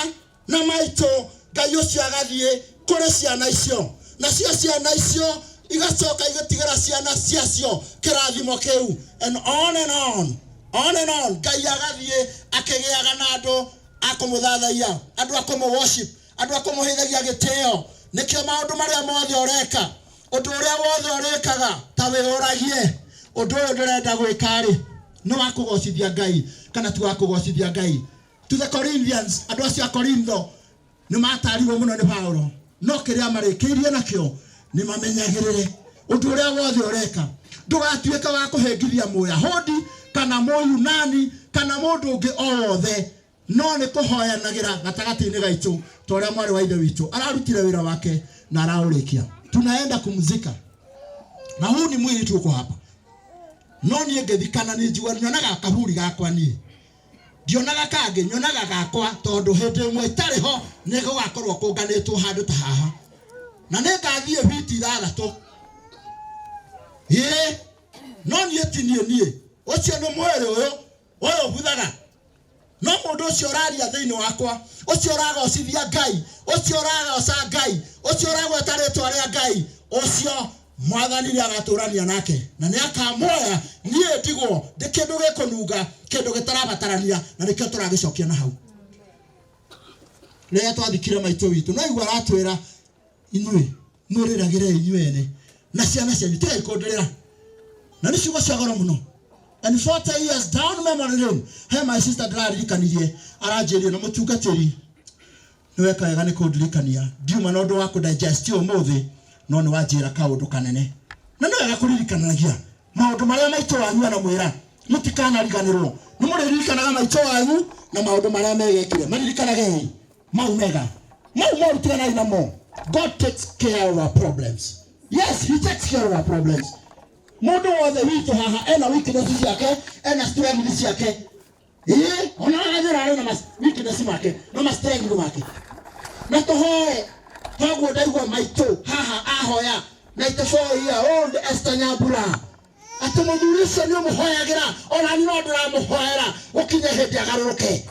na maitũ. Ngai ũcio agathiĩ kũrĩ ciana icio, na ciana icio igacoka igatigĩra ciana ciacio kĩrathimo kĩu, and on and on, on and on. Ngai agathiĩ akĩgĩaga na andũ a kũmũthathaiya, andũ a kũmũ-worship, andũ a kũmũheithagia gĩtĩo. Nĩkĩo maũndũ marĩa mothe ũreka, ũndũ ũrĩa wothe ũrĩkaga ta wĩyũragie, ũndũ ũyũ ndĩrenda gwĩka rĩ, nĩ wa kũgocithia Ngai kana ti wa kũgocithia Ngai. To the Corinthians, andũ acio a Korintho nĩ matarirwo mũno nĩ Paulo, no kĩrĩa marĩkĩirie nakĩo nĩ mamenyagĩrĩre ũndũ ũrĩa wothe ũreka. Ndũgatuĩke wa kũhĩngithia Mũyahudi kana Mũyunani kana mũndũ ũngĩ o wothe, no nĩ kũhoyanagĩra gatagatĩ-inĩ gaitũ ta ũrĩa mwarĩ wa ithe witũ ararutire wĩra wake na araũrĩkia. Tunaenda kumzika, na huu ni mwili tuko hapa, no niĩ ngĩthikana nĩ njiguaga nyonaga kaburi gakwa niĩ, ndionaga kangĩ, nyonaga gakwa tondũ hĩndĩ ĩmwe itarĩ ho nĩ gũgakorwo kũnganĩtwo handũ ta haha, na nĩ ngathiĩ biti 6. No niĩ ti niĩ, ũcio nĩ mwĩrĩ ũyũ buthaga. No mũndũ ũcio ũraria thĩinĩ wakwa, ũcio ũragocithia Ngai, ũcio ũragoca Ngai, ũcio ũragweta rĩtwa rĩa Ngai, ũcio Mwathani nĩ agatũrania nake na nĩ akamuoya niĩ ndigwo ndĩ kĩndũ gĩkũnunga, kĩndũ gĩtarabatarania, na nĩkĩo tũragĩcokia na hau. Rĩrĩa twathikire maitũ witũ no igua aratwĩra inyuĩ mwĩrĩragĩre inyuĩ ene na ciana cianyu tigai kũndĩrĩra, na nĩ ciugo cia goro mũno. And 40 years down memory lane, he my sister ndĩraririkanirie aranjĩria na mũtungatĩri nĩ weka wega nĩ kũndirikania, ndiuma na ũndũ wa kũdigest ũmũthĩ, no nĩ wanjĩra kaũndũ kanene, na nĩ wega kũririkanagia maũndũ marĩa maitũ wanyu na mwĩra mũtikanariganĩrwo. Nĩ mũrĩririkanaga maitũ wanyu na maũndũ marĩa megekire, maririkanage mau mega, mau mũrutiganai namo. God takes care of our problems. Yes, he takes care of our problems. Mundu wothe witũ haha ena weakness ciake, ena strength ciake. Ona agathĩra na weakness make na strength make. Na tũhoe haguo ndaigua maitũ haha ahoya 94-year-old Esther Nyambura atĩ mũthuri ũcio nĩ ũmũhoyagĩra, ona niĩ no ndĩramũhoera gũkinya hĩndĩ agarũrũke.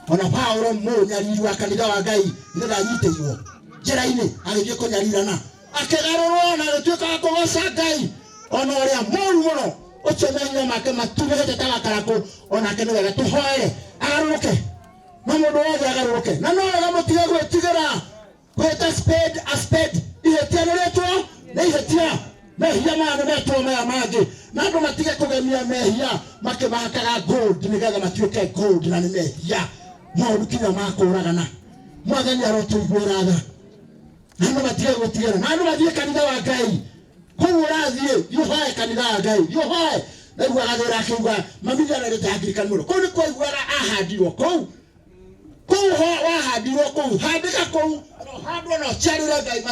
Ona Paulo mũnyariri wa kanitha wa Ngai nĩ ndanyitĩirwo njĩra-inĩ agĩthiĩ kũnyarirana, akĩgarũrwo na agĩtuĩka wa kũgoca Ngai. Ona ũrĩa mũru mũno ũcio mehia make matumĩhĩte ta gakarakũ, onake nĩ wega tũhoere agarũrũke, na mũndũ wothe agarũrũke. Na no wega mũtige gwĩtigĩra gwĩta spade a spade. Ihĩtia nĩ rĩtwo nĩ ihĩtia, mehia maya nĩ metwo maya mangĩ, na andũ matige kũgemia mehia makĩmahakaga gold nĩgetha matuĩke gold, na nĩ mehia maũndũ kinya ma kũũragana. Mwathani arotũiguĩra tha, na andũ matige gwĩtigĩra, na andũ mathiĩ kanitha wa Ngai. Kũu ũrathiĩ thiĩ kanitha wa Ngai, thiĩ naigua agathĩra akĩuga mamithana rĩtangirikana mũno. Kũu nĩ kwaiguaga ahandirwo kũu, wahandirwo kũu, handĩka kũu, handwo na ũciarĩre Ngai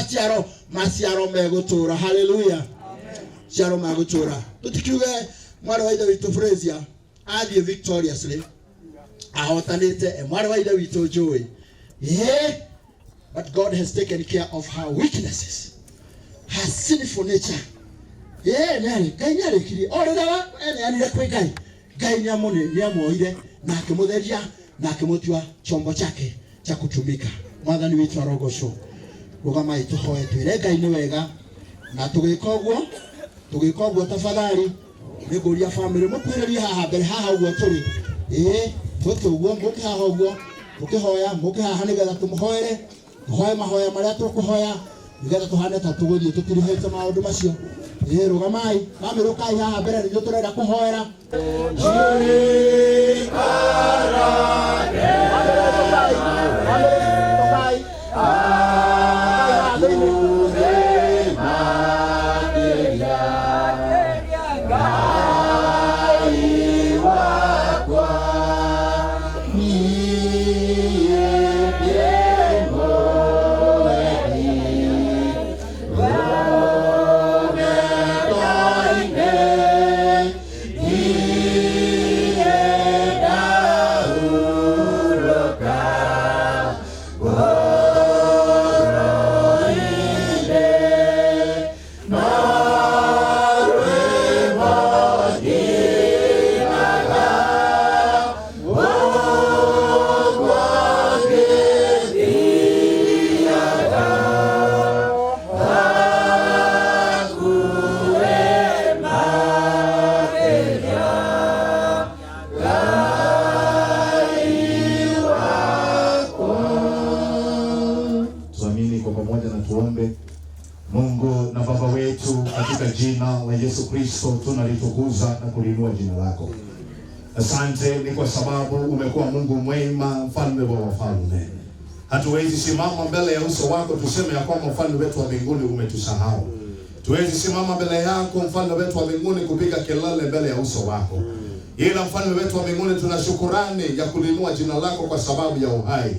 maciaro megũtũũra. Haleluya, maciaro megũtũũra. Tũtikiuge mwari wa ithe witũ Frazier athiĩ victoriously ahotanĩte mwari wa ithe witũ Joy. But God has taken care of her weaknesses, her sinful nature. Ngai nĩarĩkirie o rĩrĩa eneanire kwĩ Ngai, Ngai nĩamuoire na akĩmũtheria na akĩmũtua chombo chake cha kutumika. Mwathani witũ arogocwo. Rũgamai tũhoe twĩre Ngai nĩ wega, na tũgĩka ũguo tafadhali nĩngũria family mũkuhĩrĩrie haha mbere haha ũguo tũrĩ. Twĩke ũguo mũke haha ũguo tũkĩhoya mũke haha nĩgetha tũmũhoere, tũhoe mahoya marĩa tũkũhoya nĩgetha tũhane ta tũgũthiĩ tũtirihĩte maũndũ macio. Rũgamai family ũkai haha mbere nĩguo tũrenda kũhoera. Mungu na Baba wetu, katika jina la Yesu Kristo tunalitukuza na kulinua jina lako. Asante ni kwa sababu umekuwa Mungu mwema, mfalme wa wafalme. Hatuwezi simama mbele ya uso wako tuseme ya kwamba mfalme wetu wa mbinguni umetusahau. Tuwezi simama mbele yako mfalme wetu wa mbinguni kupiga kelele mbele ya uso wako. Ila mfalme wetu wa mbinguni tuna shukrani ya kulinua jina lako kwa sababu ya uhai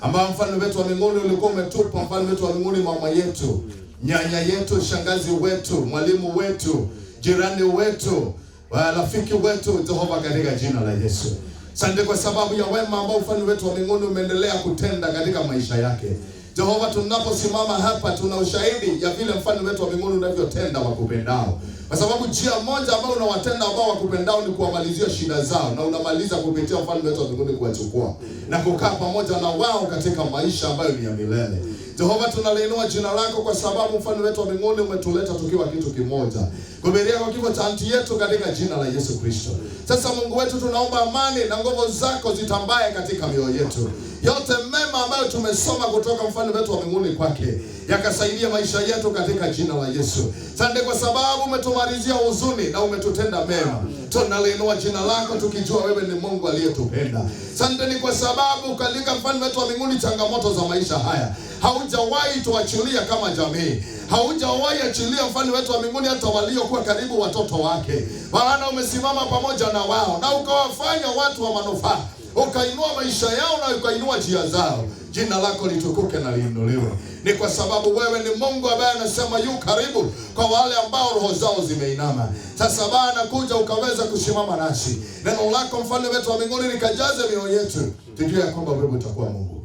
ambao mfalme wetu wa mbinguni ulikuwa umetupa. Mfalme wetu wa mbinguni, mama yetu, nyanya yetu, shangazi wetu, mwalimu wetu, jirani wetu, rafiki wetu, Jehova, katika jina la Yesu. Asante kwa sababu ya wema ambao mfalme wetu wa mbinguni umeendelea kutenda katika maisha yake. Jehova, tunaposimama hapa tuna ushahidi ya vile mfalme wetu wa mbinguni unavyotenda wakupendao. Kwa sababu njia moja ambayo unawatenda ambao wakupendao ni kuwamalizia shida zao, na unamaliza kupitia mfalme wetu wa mbinguni kuwachukua na kukaa pamoja na wao katika maisha ambayo ni ya milele. Jehova, tunaliinua jina lako kwa sababu mfalme wetu wa mbinguni umetuleta tukiwa kitu kimoja, kubiria kwa kifo cha anti yetu katika jina la Yesu Kristo. Sasa Mungu wetu, tunaomba amani na nguvu zako zitambaye katika mioyo yetu. Yote mema ambayo tumesoma kutoka mfalme wetu wa mbinguni kwake yakasaidia maisha yetu katika jina la Yesu. Asante kwa sababu umetumalizia huzuni na umetutenda mema. Tunaliinua jina lako tukijua wewe ni Mungu aliyetupenda. Asante ni kwa sababu katika mfalme wetu wa mbinguni changamoto za maisha haya haujawahi tuachilia kama jamii. Haujawahi achilia mfalme wetu wa mbinguni hata waliokuwa karibu watoto wake. Maana umesimama pamoja na wao na ukawafanya watu wa manufaa. Ukainua maisha yao na ukainua njia zao. Jina lako litukuke na liinuliwe. Ni kwa sababu wewe ni Mungu ambaye anasema yu karibu kwa wale ambao roho zao zimeinama. Sasa Bwana, kuja ukaweza kusimama nasi. Neno lako mfalme wetu wa mbinguni likajaze mioyo yetu. Tujue ya kwamba wewe utakuwa Mungu.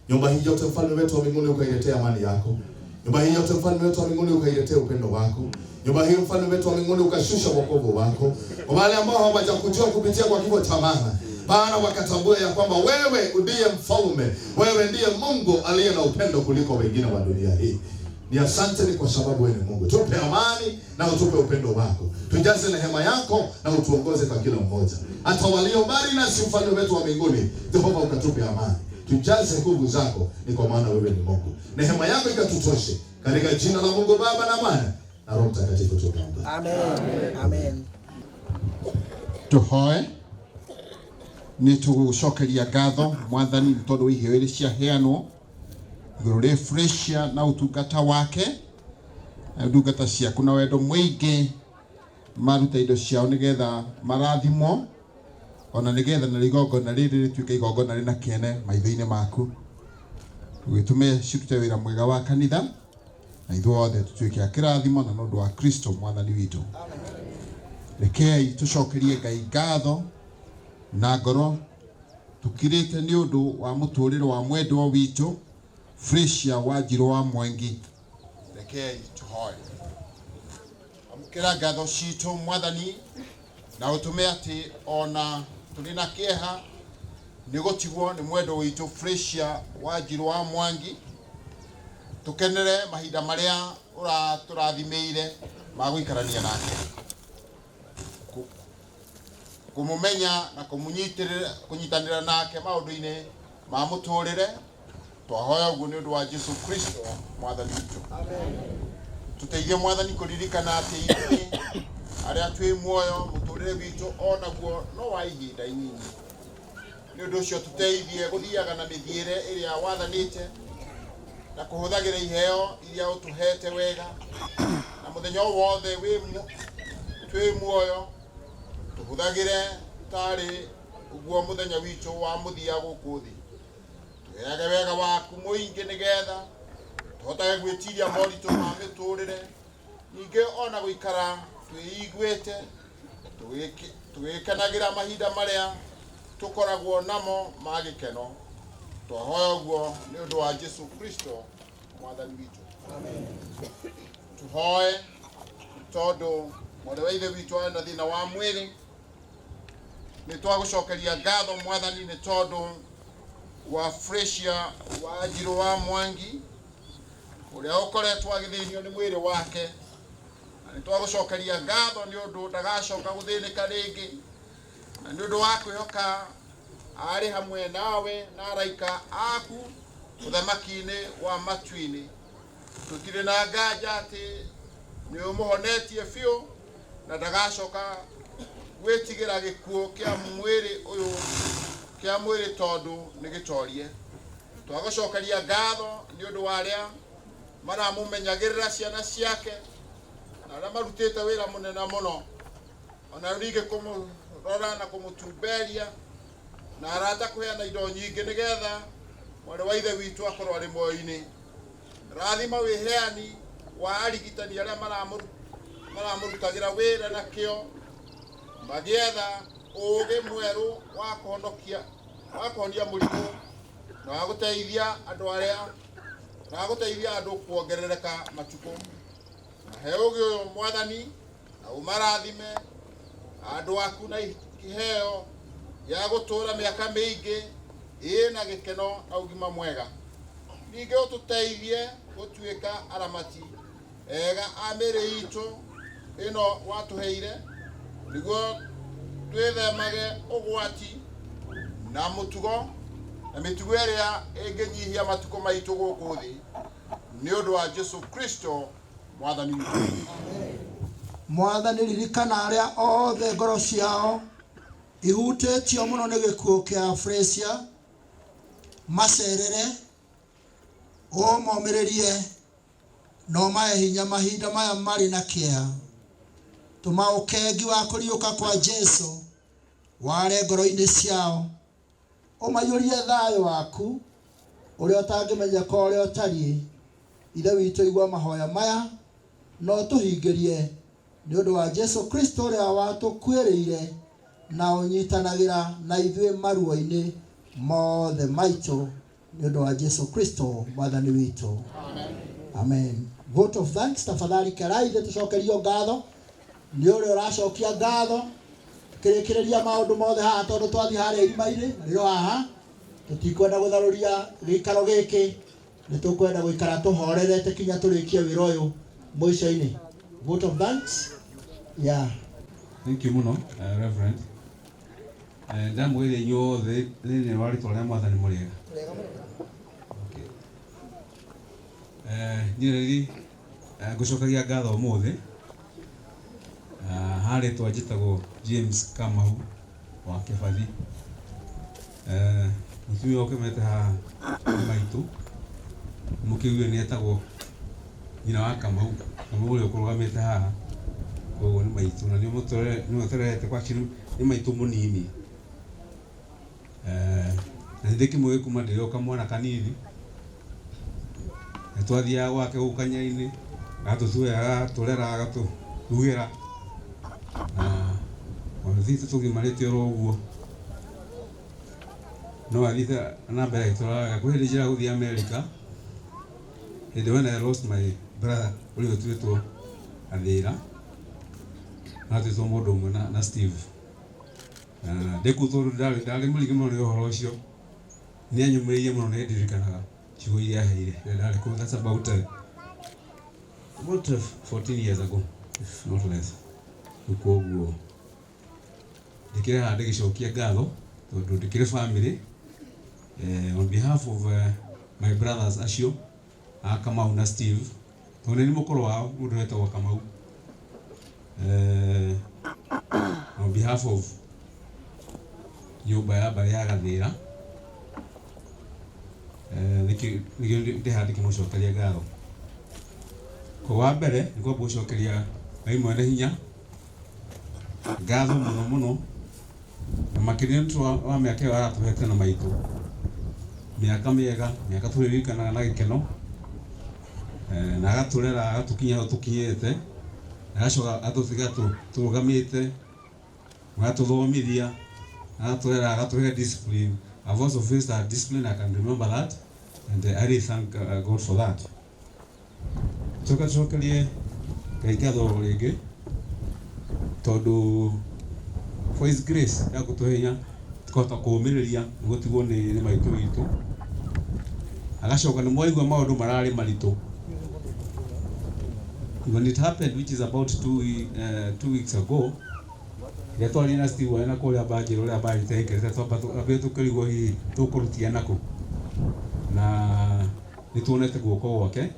Nyumba hii yote mfalme wetu wa mbinguni ukailetea amani yako. Nyumba hii yote mfalme wetu wa mbinguni ukailetea upendo wako. Nyumba hii mfalme wetu wa mbinguni ukashusha wokovu wako. Kwa wale ambao hawajakujua kupitia kwa kifo cha mama, Bwana, wakatambua ya kwamba wewe ndiye mfalme, wewe ndiye Mungu aliye na upendo kuliko wengine wa dunia hii. Ni asante ni kwa sababu wewe ni Mungu. Tupe amani na utupe upendo wako. Tujaze neema yako na utuongoze kwa kila mmoja. Hata walio mbali nasi mfalme wetu wa mbinguni, Jehova, ukatupe amani. Tujaze nguvu zako, ni kwa maana wewe ni Mungu. Neema yako ikatutoshe katika jina la Mungu Baba na Mwana na Roho Mtakatifu tunaomba. Amen. Amen. Tuhoe ni tugucokeria ngatho Mwathani tondu iheo iri ciaheanwo iguru ri Frazier na utungata wake na ndungata ciaku na wendo mwingi maruta indo ciao nigetha marathimo ona nigetha na igongona riri rituike igongona rina kiene maitho-ini maku. Tugitume cirute wira mwega wa kanitha na ithuothe tutuike a kirathimo na nundu wa Kristo Mwathani witu. rekei tucokerie Ngai ngatho na ngoro tukirite ni undu wa muturire wa mwendwa witu Freshia Wanjiru wa Mwangi. Rekei tuhoe. Amkira ngatho citu Mwathani na utume ati ona tuli na kieha ni gutigwo ni mwendwa witu Freshia Wanjiru wa Mwangi. Tukenere mahinda maria turathimeire ma guikarania nake, kumumenya na kunyitanira nake maundu-ini ma muturire. Twahoya uguo ni undu wa Jesu Kristo Mwathani witu. Amen. Tuteithie Mwathani kuririkana ati ithuĩ aria twi muoyo muturire witu onaguo no wa ihinda inini. Ni undu ucio tuteithie guthiaga na mithiire iria wathanite na kuhuthagira iheo iria utuhete wega, na muthenya wothe twi muoyo tuhuthagire tari uguo muthenya witu wa muthia guku thi. Tuheage wega waku muingi nigetha tuhotage gwitiria moritu ma miturire, ningi ona guikara twiiguite tugikanagira mahinda maria tukoragwo namo ma gikeno. Twahoya uguo ni undu wa Jesu Kristo Mwathani witu. Amen. Tuhoe tondu mwana wa ithe witu ana thina wa mwiri, ni twagucokeria ngatho Mwathani ni tondu wa Freshia Wanjiru wa Mwangi uria ukoretwo agithinio ni mwiri wake, na ni twagucokeria ngatho ni undu ndagacoka guthinika ringi, na ni undu wa kwihoka ari hamwe nawe na araika aku uthamaki-ini wa matu-ini. Tutire na nganja ati ni umuhonetie biu na ndagacoka gwitigira gikuo kia mwiri uyu kia mwiri tondu ni gitorie. Twagucokeria ngatho ni undu wa aria maramumenyagirira ciana ciake na aria marutite wira munene muno, ona ringi kumurora na kumutumberia na arata kuheana indo nyingi nigetha mwana wa ithe witu akorwo ari muoyo-ini. Rathima wiheani wa arigitani aria maramurutagira wira na kio magietha ugi mweru wa kuhonia murimu na wa guteithia andu kuongerereka matuku. He ugi uyu Mwathani na umarathime andu aku na iheo ya gutura miaka mingi ina gikeno na ugima mwega. Ningi ututeithie gutuika aramati ega a miri itu ino watuheire niguo twithemage ugwati na mutugo na mitugo iria inginyihia matuko maitu guku thi ni undu wa Jesu Kristo Mwathani witu. Mwathani ririkana aria othe ngoro ciao ihutitio muno ni gikuo kia Freshia, macerere umomiririe no mae hinya mahinda maya mari na kieha. Tuma ukengi wa kuriuka kwa Jesu ware ngoro-ini ciao, umayurie thayo waku uria utangimenya ko uria utari. Ithe witu igua mahoya maya no tuhingirie ni undu wa Jesu Kristo uria watukwirire na unyitanagira na ithuĩ maruo-ini mothe maitu ni undu wa Jesu Kristo Mwathani witu. Amen. Amen. Vote of thanks. Tafadhali karai ithe tucokerio ngatho ni uria uracokia ngatho kirikiriria maundu mothe haha tondu twathi haria irima-ini riro haha tutikwenda gutharuria gikaro giki ni tukwenda guikara tuhorerete kinya turikie wira uyu mwico-ini. Vote of thanks. Yeah. Thank you muno Reverend. Ndamwire inyuothe thĩinĩ wa rĩtwa rĩa Mwathani mũrĩega. Niĩ rĩrĩ ngũcokagia ngatho ũmũthĩ harĩ rĩtwa njĩtagwo James Kamau wa Kĩbathi. Mũtumia ũkĩmete haha maitũ mũkĩuge nĩ etagwo nyina wa Kamau, Kamau ũrĩa ũkũrũgamĩte haha, koguo nĩ maitũ na nĩ mũtũrete kwa nĩ maitũ mũnini. Na ndĩkĩmũĩ kuma ndĩrĩ o kamwana kanini, twathiaga gwake gũkũ Kanya-inĩ, agatũtuoya agatũrera agatũrugĩra, na thitu tugimarite oro uguo no athitha na mbere turaga kwihiri njira guthi America hindi when I lost my brother uri utwitwo athira na twitwo mundu umwe na Steve ndikuthuru ndari muligi muno ni uhoro ucio ni anyumiririe muno ni ndirikanaga ciugo iria heire ndari ku that's about 14 years ago if not less ukuguo ndikire hande gicokia ngatho tondu ndikire family on behalf of my brothers acio Kamau na Steve tondu ni mukuru wao mundu wetagwo Kamau on behalf of nyumba ya bari ya Gathira ndi handi kimucokeria ngatho ko wa mbere niko gucokeria ai mwene hinya ngatho muno na makiria ntu wa miaka iyo aratuhete na maitu miaka miega miaka turirikanaga na gikeno na agaturera agatukinya aho tukinyete agacoka atutiga turugamite agatuthomithia agaturera agatuhe discipline. I've also faced that discipline, I can remember that, and I really thank God for that. Tukacokerie Ngai ngatho ringi tondu for his grace ya gutuhinya tukahota kuumiriria gutigwo ni maitu itu agacoka ni mwaigua maundu marari maritu. When it happened, which is about 2 weeks ago, twari na Steve wena kuria banjiro ria bari tekete twambe tukirigwo hi tukurutia nako na nituonete guoko gwake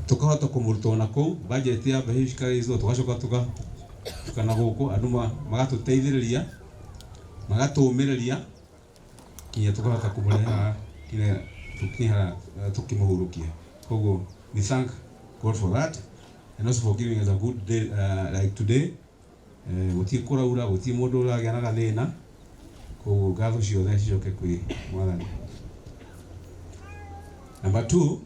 tukahota kumurutwo nako budget ya bahishikarizo tugacoka tukana guku andu magatuteithiriria magatumiriria kinya tukahota kumureha kile tukimuhurukia. Koguo we thank God for that and also for giving us a good day like today. Guti kuraura guti mundu uragia na gathina koguo ngatho ciothe cicoke kwi mwathani. Number 2,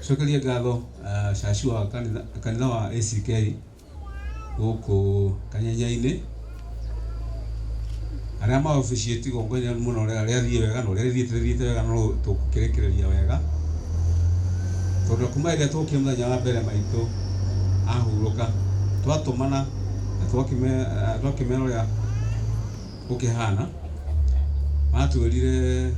cokeria ngatho caci wa kanitha wa ACK guku Kanyanya-ini aria ma officiate gongonya muno ria thie wega no ria thiete wega no tukirekereria wega tondu kuma ile tukie muthenya wa mbere maitu ahuruka twatumana twakimera uria ukihana matwirire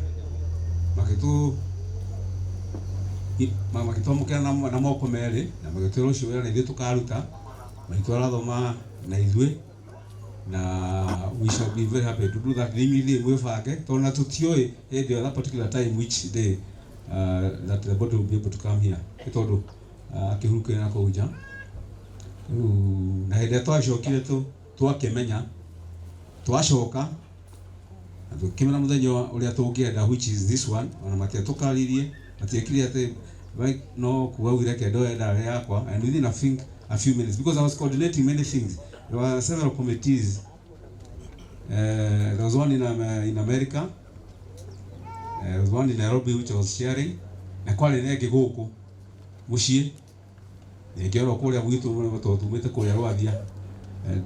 magitomukira na moko meri na magitwira ucio wira na ithuĩ tukaruta maitu arathoma na ithuĩ na we shall be very happy to do that. Immediately mwibange tondu na tutioi hindi that particular time which day that the body will be able to come here tondu akihurukire na kũu na hindi twacokire twakimenya twacoka tukimena muthenya uria tungienda which is this one ona matia tukaririe matiekire ati right no kuwaure kendo enda yakwa and within a few minutes because I was coordinating many things. There were several committees. There was one in America. There was one in Nairobi which I was chairing. Na kwale nege guku mucie ngero kuria gwitu muno tumite kuria rwathia and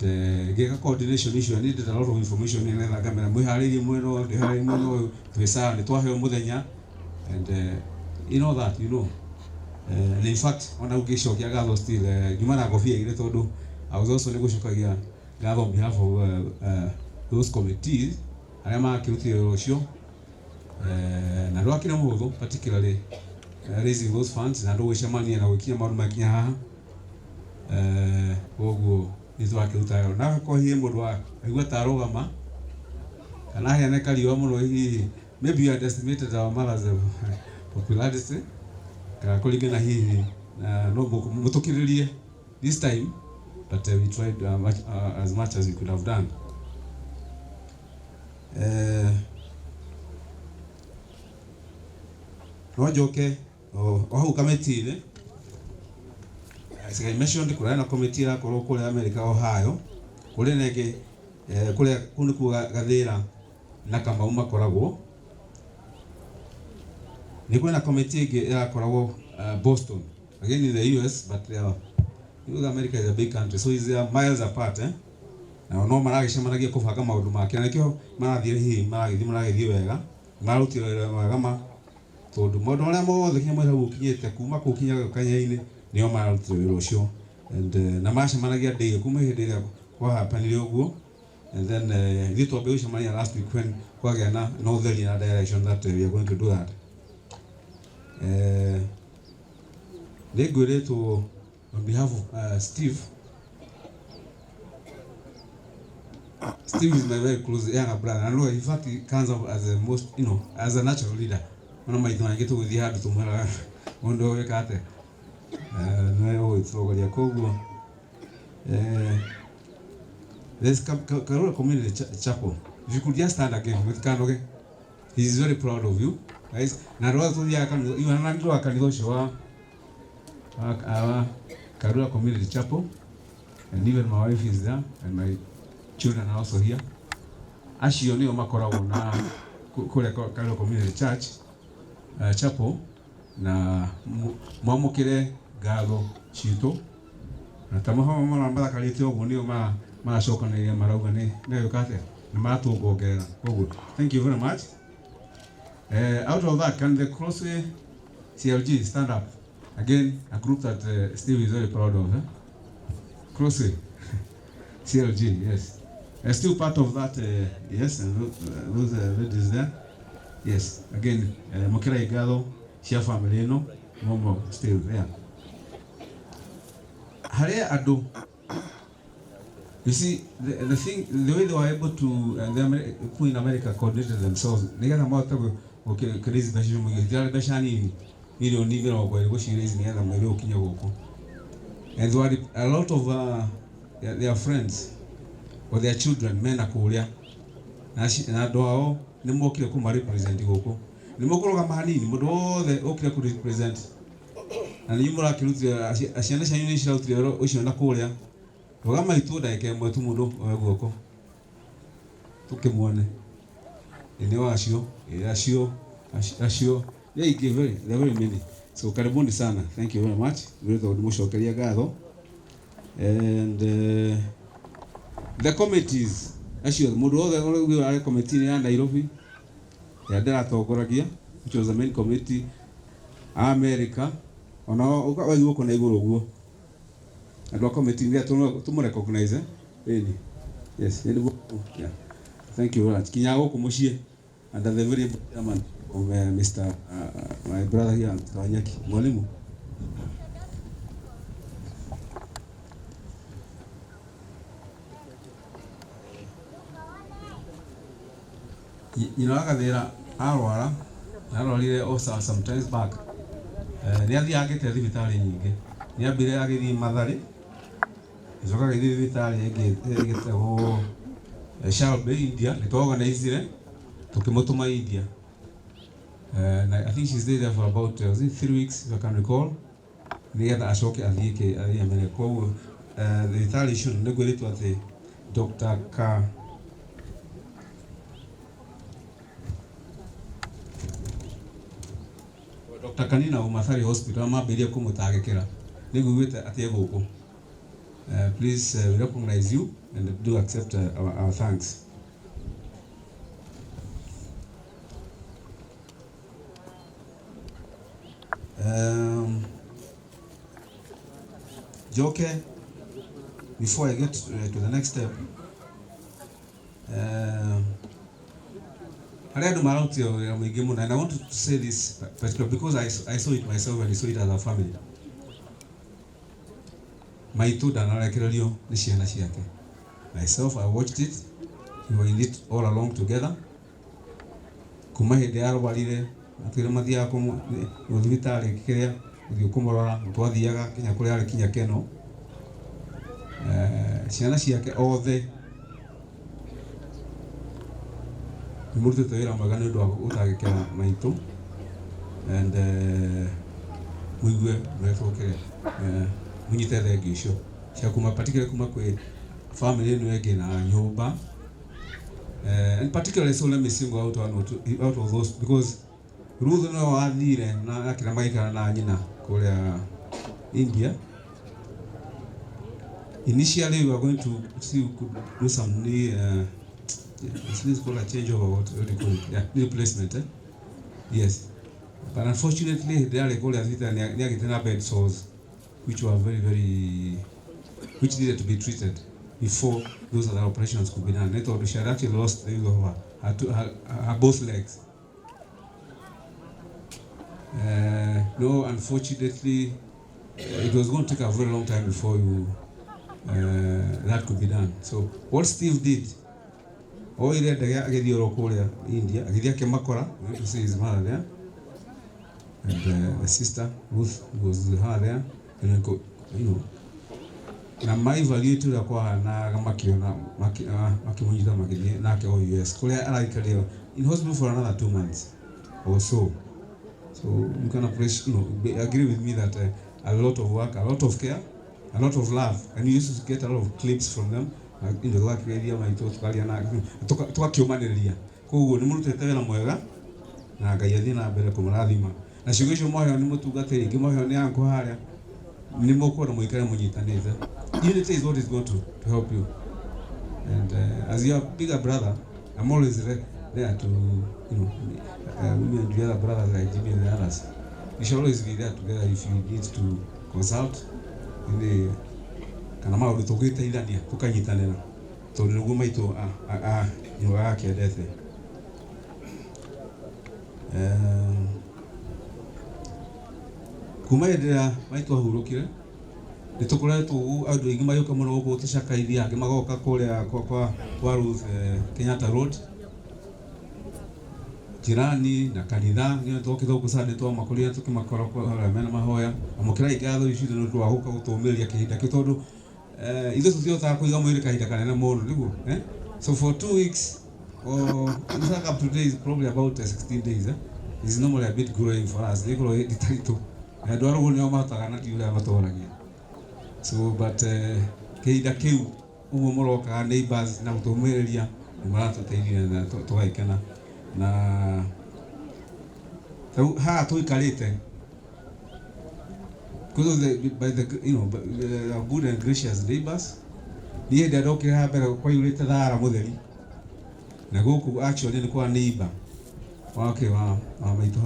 geka coordination issue I needed a lot of information in la kamera mwiharirie mweno ndihari mweno twisa ni twaheo muthenya and you know that and in fact ona ugicokia gatho still nyumana gofia ile tondu I was also negotiating gatho on behalf of those committees aria makirutire ucio na rwakire muhuthu particularly raising those funds na ndugicemania na gwikinya maundu makinya haha koguo nitwakiruta na kohie mundu wa aigua tarugama kana hene kariwa muno hihi maybe you underestimated our mothers popularity kana kuringana hihi no mutukiririe this time but we tried as much as we could have done. Nojoke hau kameti-ini as I mentioned kuri na committee ya kuri America Ohio kuri nenge kuri kuniku Gathira na Kamau makoragwo ni kwina committee ya koragwo Boston again in the US but You know, America is a big country, so it's miles apart, eh? Na no maragicemanagia kubanga maundu make na kio marathie hihi maragithie wega marutire wega ma tondu maundu maria mothe kinya mwira gukinyite kuma kukinya kanyaini nio marutire wira ucio and na macemanagia ndege kuma hindi ria kwa hapanire uguo and then ithuĩ twambe gũcemania last week when kwagĩa na ũtheri na direction that we are going to do that. Nĩngwĩrĩtwo on behalf of Steve. Steve is my very close younger brother. I know in fact he comes up as a most, you know, as a natural leader. One of my things I get to with the hard to mwela mondo wekate. No it's over the Kogo. There's Karura Community Chapel. If you could just stand again with Kanoge, he's very proud of you. Guys, na roho tu ya kan you anandro akanidosho wa Karura Community Chapel, and even my wife is there and my children are also here. Acio nio makoragwo na kule Karura Community Church Chapel na mwamukire ngatho citũ na tamaho marakarĩte ũguo nio maracokanĩrĩria marauga nĩ wĩkate na maratũngongerera koguo. Thank you very much. Out of that, can the Crossway CLG stand up again? A group that Steve is very proud of. Crossway CLG, yes. Still part of that, yes, and those ladies there. Yes, again, Mokera Igado, Shia family, no, Momo, still there. Hare Ado. You see, the thing, the way they were able to, the people in America coordinated themselves. They got a lot of okay, crazy Bashir Mugi. They are Bashani, you don't even know where she raised me, and I'm very okay. And there were a lot of their friends or their children, men are Korea. Na doao ni mokile kuma represent goko. Ni mokolo kama hanini, modo the okile ku represent. Na ni mura kiruti asiana shanyuni shauti ro oshona Korea. Rogama ituda ike mwetu mudo goko. Tukimwone. Eneo ashio. They give very many. So karibuni sana. Thank you very much. Wewe umushokeria gatho. And the committees actually mudo we are committee ya Nairobi ya ndĩratongoragia, which was the main committee America ona ukawathi uko na iguru guo andũ committee ndia tumu recognize yes yeah. Thank you very much. Kinya gũkũ mũciĩ under the very chairman of Mr. My brother here Wanyaki mwalimu. Agathĩra arwarire osa sometimes back. Nĩ athiagĩte thibitarĩ nyingĩ. Nĩ ambire agĩthiĩ Mathari. Icoka agĩthiĩ thibitarĩ ĩngĩ ĩgĩtagwo Shalbe India. Nĩ twaorganizire tũkĩmũtũma India. I think she stayed there for about 3 weeks if I can recall. Nĩgetha acoke athiĩ America. Koguo thibitarĩ icio nĩ gwĩrĩtwo atĩ Dr. Dr. Kanina Umathari Hospital maberia kumutagikira niguwite atie guku. Please we recognize you and do accept our thanks. Joke, before I get to the next step, and I want to say this particular because I saw it myself and I saw it as a family. Myself, I watched it. We were in it all along together. Murutete wĩra mwega nĩ ũndũ wa gũtagĩkĩra maitũ and mũigue mwĩtũkĩre mũnyite thengi icio cia kuma particularly kuma kwĩ family ĩno ĩngĩ na nyũmba and particularly so let me single out of those because Ruth no wathire na akĩra magĩikara na nyina kũrĩa India Initially, we are going to see we could do some it's called a changeover, what do you call it? Yeah, replacement. Yes. But unfortunately, they are going to get bed sores, which were which needed to be treated before those other operations could be done. They thought she had actually lost the use of her both legs. No, unfortunately, it was going to take a very long time before that could be done. So what Steve did, he did India, went to see his mother there, and the sister Ruth was her there, and na maivalia ya kwa na makiona makimunyita magithie nake o US kuria araikario in hospital for another 2 months or so. So you can appreciate, agree with me that a lot of work, a lot of care, a lot of love, and you used to get a lot of clips from them in the work area maito tukalia na tukakiomaniria koguo ni murutete wira mwega na Ngai athie na mbere kumurathima na ciugo icio moyo ni mutungatiri ingi moyo ni yangu haria ni mukwona muikare munyitanite. Unity is what is going to help you, and as your bigger brother, I'm always there to, me and the other brothers like Jimmy and the others, we shall always be there together if you need to consult. Kana maundu tugiteithania tukanyitanira tondu niguo maitu nyumba yake endete. Kuma endera maitu ahurukire nitukoretwo andu aingi mayoka muno guku tucakaithia angi magoka kuria kwa Ruth Kenyatta Road jirani na kanitha nginya twokitha gusani twa makuria tukimakora kwa mena mahoya amukira igatho icio ndu twa guka gutumiria kihinda kitondu ithu tuthiota kuiga mwiri kahinda kanene muno niguo so for 2 weeks or up to today is probably about 16 days is normally a bit growing for us niguo ditarito ndu arugo ni omataga na tiura matoragia. So but kihinda kiu uguo muroka neighbors na gutumiria maratuteithia na tugaikana na ha tuikarite because by the good and gracious neighbors nie ndokire ha mbere kwa yurite thara mutheri na guku actually ni kwa neighbor wake wa maitu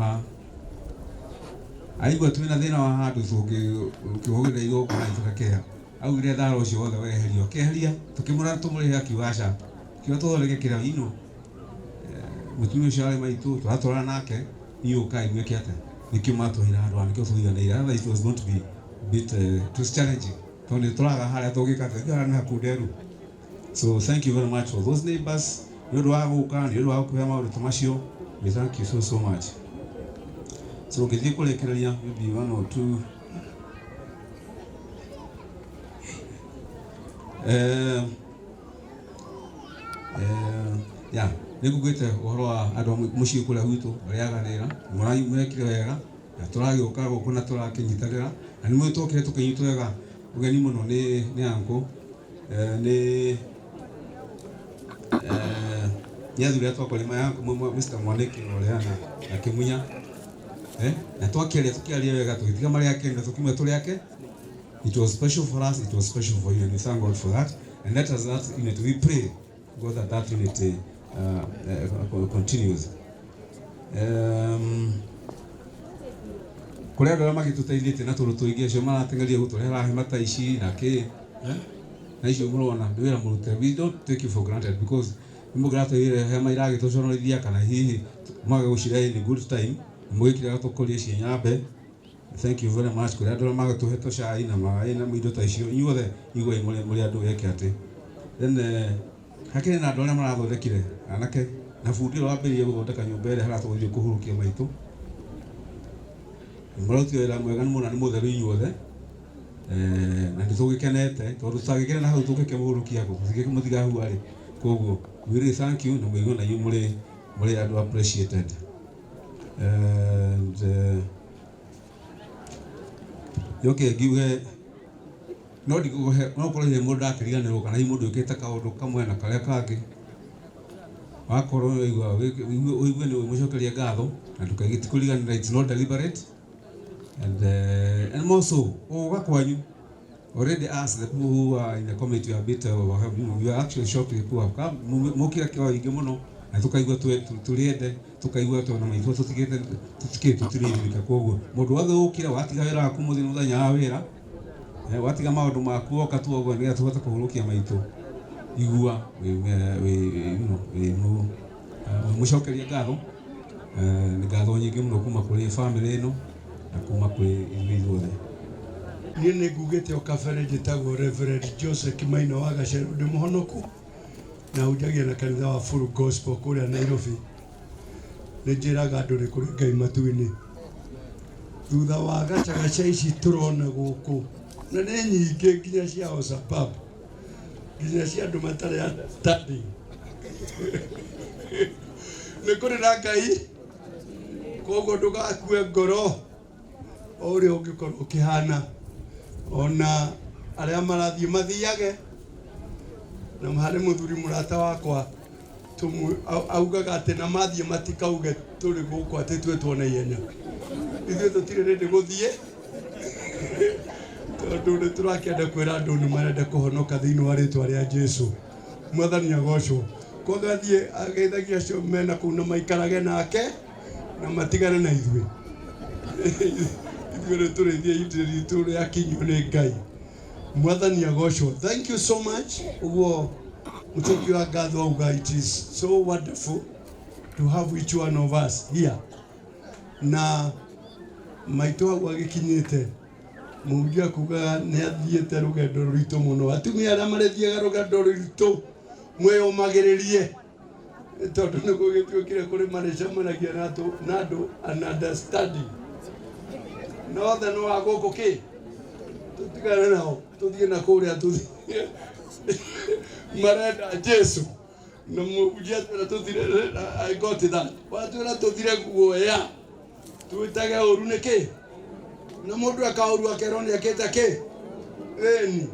aigua twina thina wa handu ukihugire igo kana tukakea augire thara ucio wothe weherio keheria tukimura tumurihe akiwaca kio tuthondekekira mutumia ucio ari maitu twatwara nake iuka imweke ate nikio matwira andu nikio tuiganira otherwise it was going to be a bit too challenging tondu turaga haria tugikate gara na kunderu. So thank you very much for those neighbors ndu wa guka ndu wa kuya maundu tamacio. We thank you so much. So ngithii kurekereria maybe 1 or 2 yeah nigugite uhoro wa andu mucii kuria gwitu ariaganira murai mwekire wega na turagiuka guku na turakinyitanira na ni mwitokire tukinyitwo wega ugeni muno ni anko ni nyathuri atwakolima yangu Mr. Mwaniki Oleana akimunya na tukiaria wega tukitika mari yake na tukimwe tuli yake. It was special for us, it was special for you, and we thank God for that. And let us that unity, we pray God that unity continues. Kuria andu magituteithite na turutuigie cio maratengeria guturehera hemata ici na ki na icio murona wira murute. We don't take you for granted because mugirate wira hema iragi tuconorithia kana hihi mwaga gucira in good time mwikire gatukoria cie nyambe. Thank you very much kuria andu magatuhe cai na mai na indo ta icio inyuothe igwe muri andu yeke ati then hakire na andu aria marathondekire anake na bundi ro ambirie guthondeka nyumba ire hara tuguthie kuhurukia maitu muroti wira mwega muno ni mutheru inyuothe na nditugikenete tondu tutagikene na hau tugike muhurukia ko thige muthigahu ari koguo we really thank you na mwigona yu muri andu appreciated and yoke giwe no ndiguhe no korwo mundu akiriganirwo kana i mundu ukite kaundu kamwe na karia kangi wakorwo igwa uigwe ni mucokeria ngatho na ndukagiti kuriganira. It's not deliberate and also ugakwanyu already asked the people who are in the committee a bit we are actually shocked people have come mukira kwa ingi muno na tukaigua tuliende tukaigua twana maitho tutikite tutirika koguo mundu wothe ukira watiga wira waku muthenya wa wira watiga maundu maku oka tu oguo ni tuhote kuhurukia maitho igua mucokeria ngatho ni ngatho nyingi muno kuma kuri family ino na kuma kuri ithuothe. Niĩ nĩ ngugĩte o kabere njĩtagwo Reverend Joseph Kimaino wa Gaceru, ndĩ mũhonoku na hunjagia na kanitha wa Full Gospel kũrĩa Nairobi. Nĩ njĩraga andũ nĩ kũrĩ Ngai matu-inĩ. Thutha wa gacagaca ici tũrona gũkũ na nĩ nyingĩ nginya cia Osapap, nginya cia andũ matarĩ atandi. Nĩ kũrĩ na Ngai, koguo ndũgakue ngoro o ũrĩa ũngĩkorwo ũkĩhana. Ona arĩa marathiĩ mathiage na harĩ mũthuri mũrata wakwa augaga atĩ na mathiĩ matikauge tũrĩ gũkũ atĩ twĩtwo na ihenya. Ithuĩ tũtirĩ rĩndĩ gũthiĩ tondũ nĩ tũrakĩenda kwĩra andũ nĩ marenda kũhonoka thĩinĩ wa rĩtwa rĩa Jesũ. Mwathani agocwo. Koguo athiĩ ageithagia acio mena kũu na maikarage nake na matigane na ithuĩ. Mwathani agocwo. Thank you so much. It is so wonderful to have each one of us here. Na maitũ hau agĩkinyĩte mũngia kuga nĩ athiĩte rũgendo rũritũ mũno. Atumia arĩa marathiaga rũgendo rũritũ mwĩyũmagĩrĩrie tondũ nĩ gũgĩtuĩkire kũrĩ marĩcemanagia na andũ an understanding. No the no agoko ke tutigane nao tuthiĩ na kũrĩa tuthiĩ marenda Jesu na mũhunjia twĩra tũthire. I got that watwĩra tũthire guoya twĩtage ũru nĩkĩ na mũndũ akaũru akerwo nĩ akĩte kĩ ĩni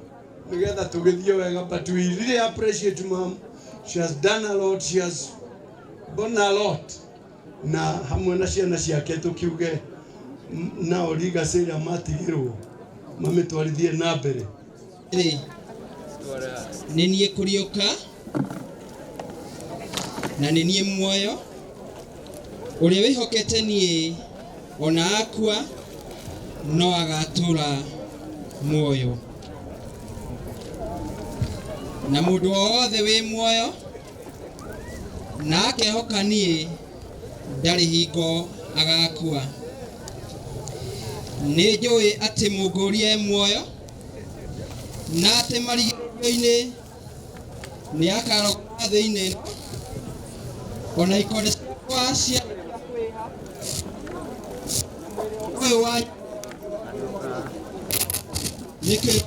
nĩgetha tũgĩthiĩ wega. But we really appreciate mom, she has done a lot, she has done a lot na hamwe na ciana ciake tũkiuge nao legacy ya matigirwo mametwarithie na mbere. Nĩ niĩ kũriũka na nĩ niĩ muoyo ũrĩa wĩhokete niĩ ona akua no agatũra muoyo na mũndũ wothe wĩ muoyo na akehoka niĩ ndarĩ hingo agakua. Nĩ njũĩ atĩ mũngũria muoyo na atĩ marigĩrĩrio-inĩ nĩ akaroka thĩinĩ ona ikonde ciakwa cia ũyũ wa nĩkĩ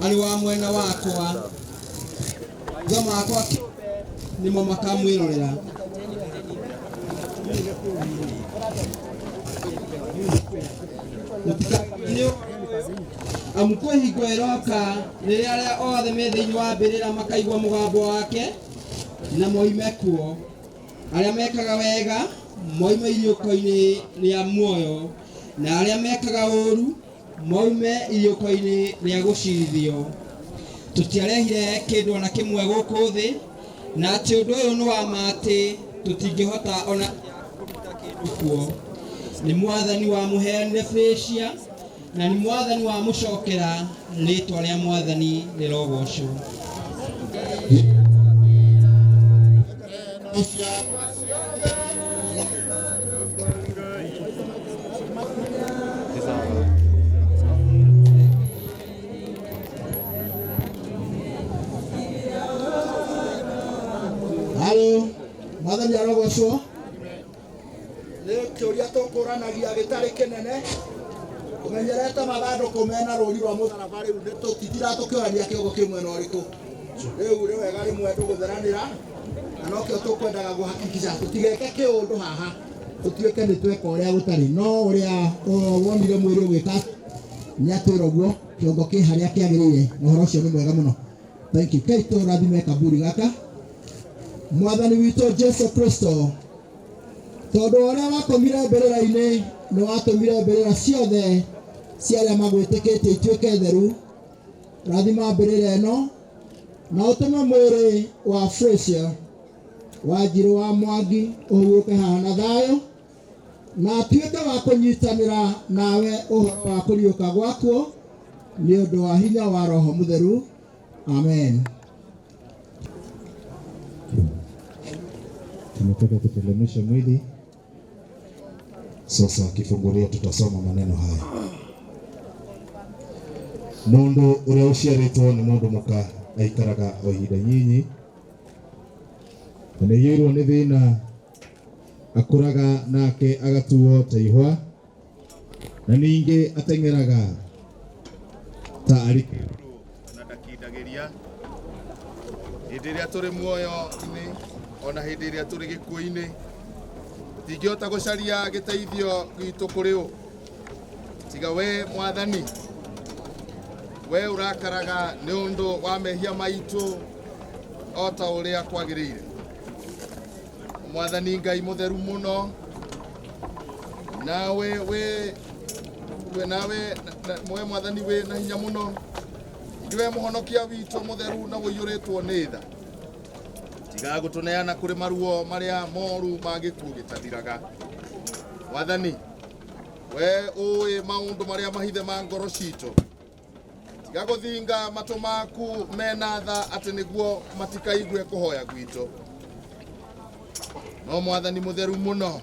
arĩ wa mwena wakwa ngoma akwa nĩmo makamwĩrorera. Amukwe hingo ĩroka rĩrĩa arĩa othe me thĩinĩ wa mbĩrĩra makaigua mũgambo wake na moime kuo. Arĩa mekaga wega moime iriũko-inĩ rĩa muoyo na arĩa mekaga ũru moime iriũko-inĩ rĩa gũcirithio. Tũtiarehire kĩndũ ona kĩmwe gũkũ thĩ na atĩ ũndũ ũyũ nĩ wa ma atĩ tũtingĩhota ona kuo. Nĩ Mwathani wa mũheanire Freshia na nĩ Mwathani wa mũcokera, rĩtwa rĩa Mwathani rĩrogocwo. Halo, Mwathani arogocwo. Kĩũria tũkũranagia gĩtarĩ kĩnene tũmenyerete mathandũkũ mena rũri rwa mũtharaba rĩu tũtiratũkĩorania kĩongo kĩmwe na ũrĩkũ. Rĩu nĩ wega rĩmwe tũgũtheranĩra na nokĩo tũkwendaga kũhakikica tũtigeke kĩũndũ haha tũtuĩke nĩ tweka ũrĩa gũtarĩ no ũrĩa wonire mwĩrĩ ũgĩka nĩ atwĩra ũguo kĩongo kĩ harĩa kĩagĩrĩire na ũhoro ũcio nĩ mwega mũno. Thank you. Kei tũrathime kaburi gaka. Mwathani witũ Jesu Kristo, tondũ ũrĩa wakomire mbĩrĩra-inĩ nĩ watũmire mbĩrĩra ciothe cia arĩa magwĩtĩkĩtie ituĩke theru. Rathima mbĩrĩra ĩno na ũtũme mwĩrĩ wa Frecia Wanjiru wa Mwangi ũhurũke haha na thayũ, na atuĩke wa kũnyitanĩra nawe ũhoro wa kũriũka gwakuo nĩ ũndũ wa hinya wa Roho Mũtheru. Amen. Tumetoka kuteremsha mwili. Sasa kifungulia tutasoma maneno haya. Mundu uria uciaritwo ni mundu muka aikaraga o ihinda nyinyi, na yirwo ni thina akuraga nake agatuo ta ihwa, na ningi atengeraga ta ari na ndakindagiria hindi iria turi muoyo-ini ona hindi iria turi gikuo-ini. Tingihota gucaria giteithio gitu kuri u tiga we Mwathani, we urakaraga ni undu wa mehia maitu o ta uria kwagirire. Mwathani Ngai mutheru muno, nawe we Mwathani we na hinya muno, ndiwe muhonokia witu mutheru na wiyuritwo ni tha. Tiga gutuneana kuri maruo maria moru magikuo gitathiraga. Mwathani, we uĩ maundu maria mahithe ma ngoro citu. Tiga guthinga matu maku mena tha ati niguo matikaigue kuhoya gwitu. No Mwathani mutheru muno,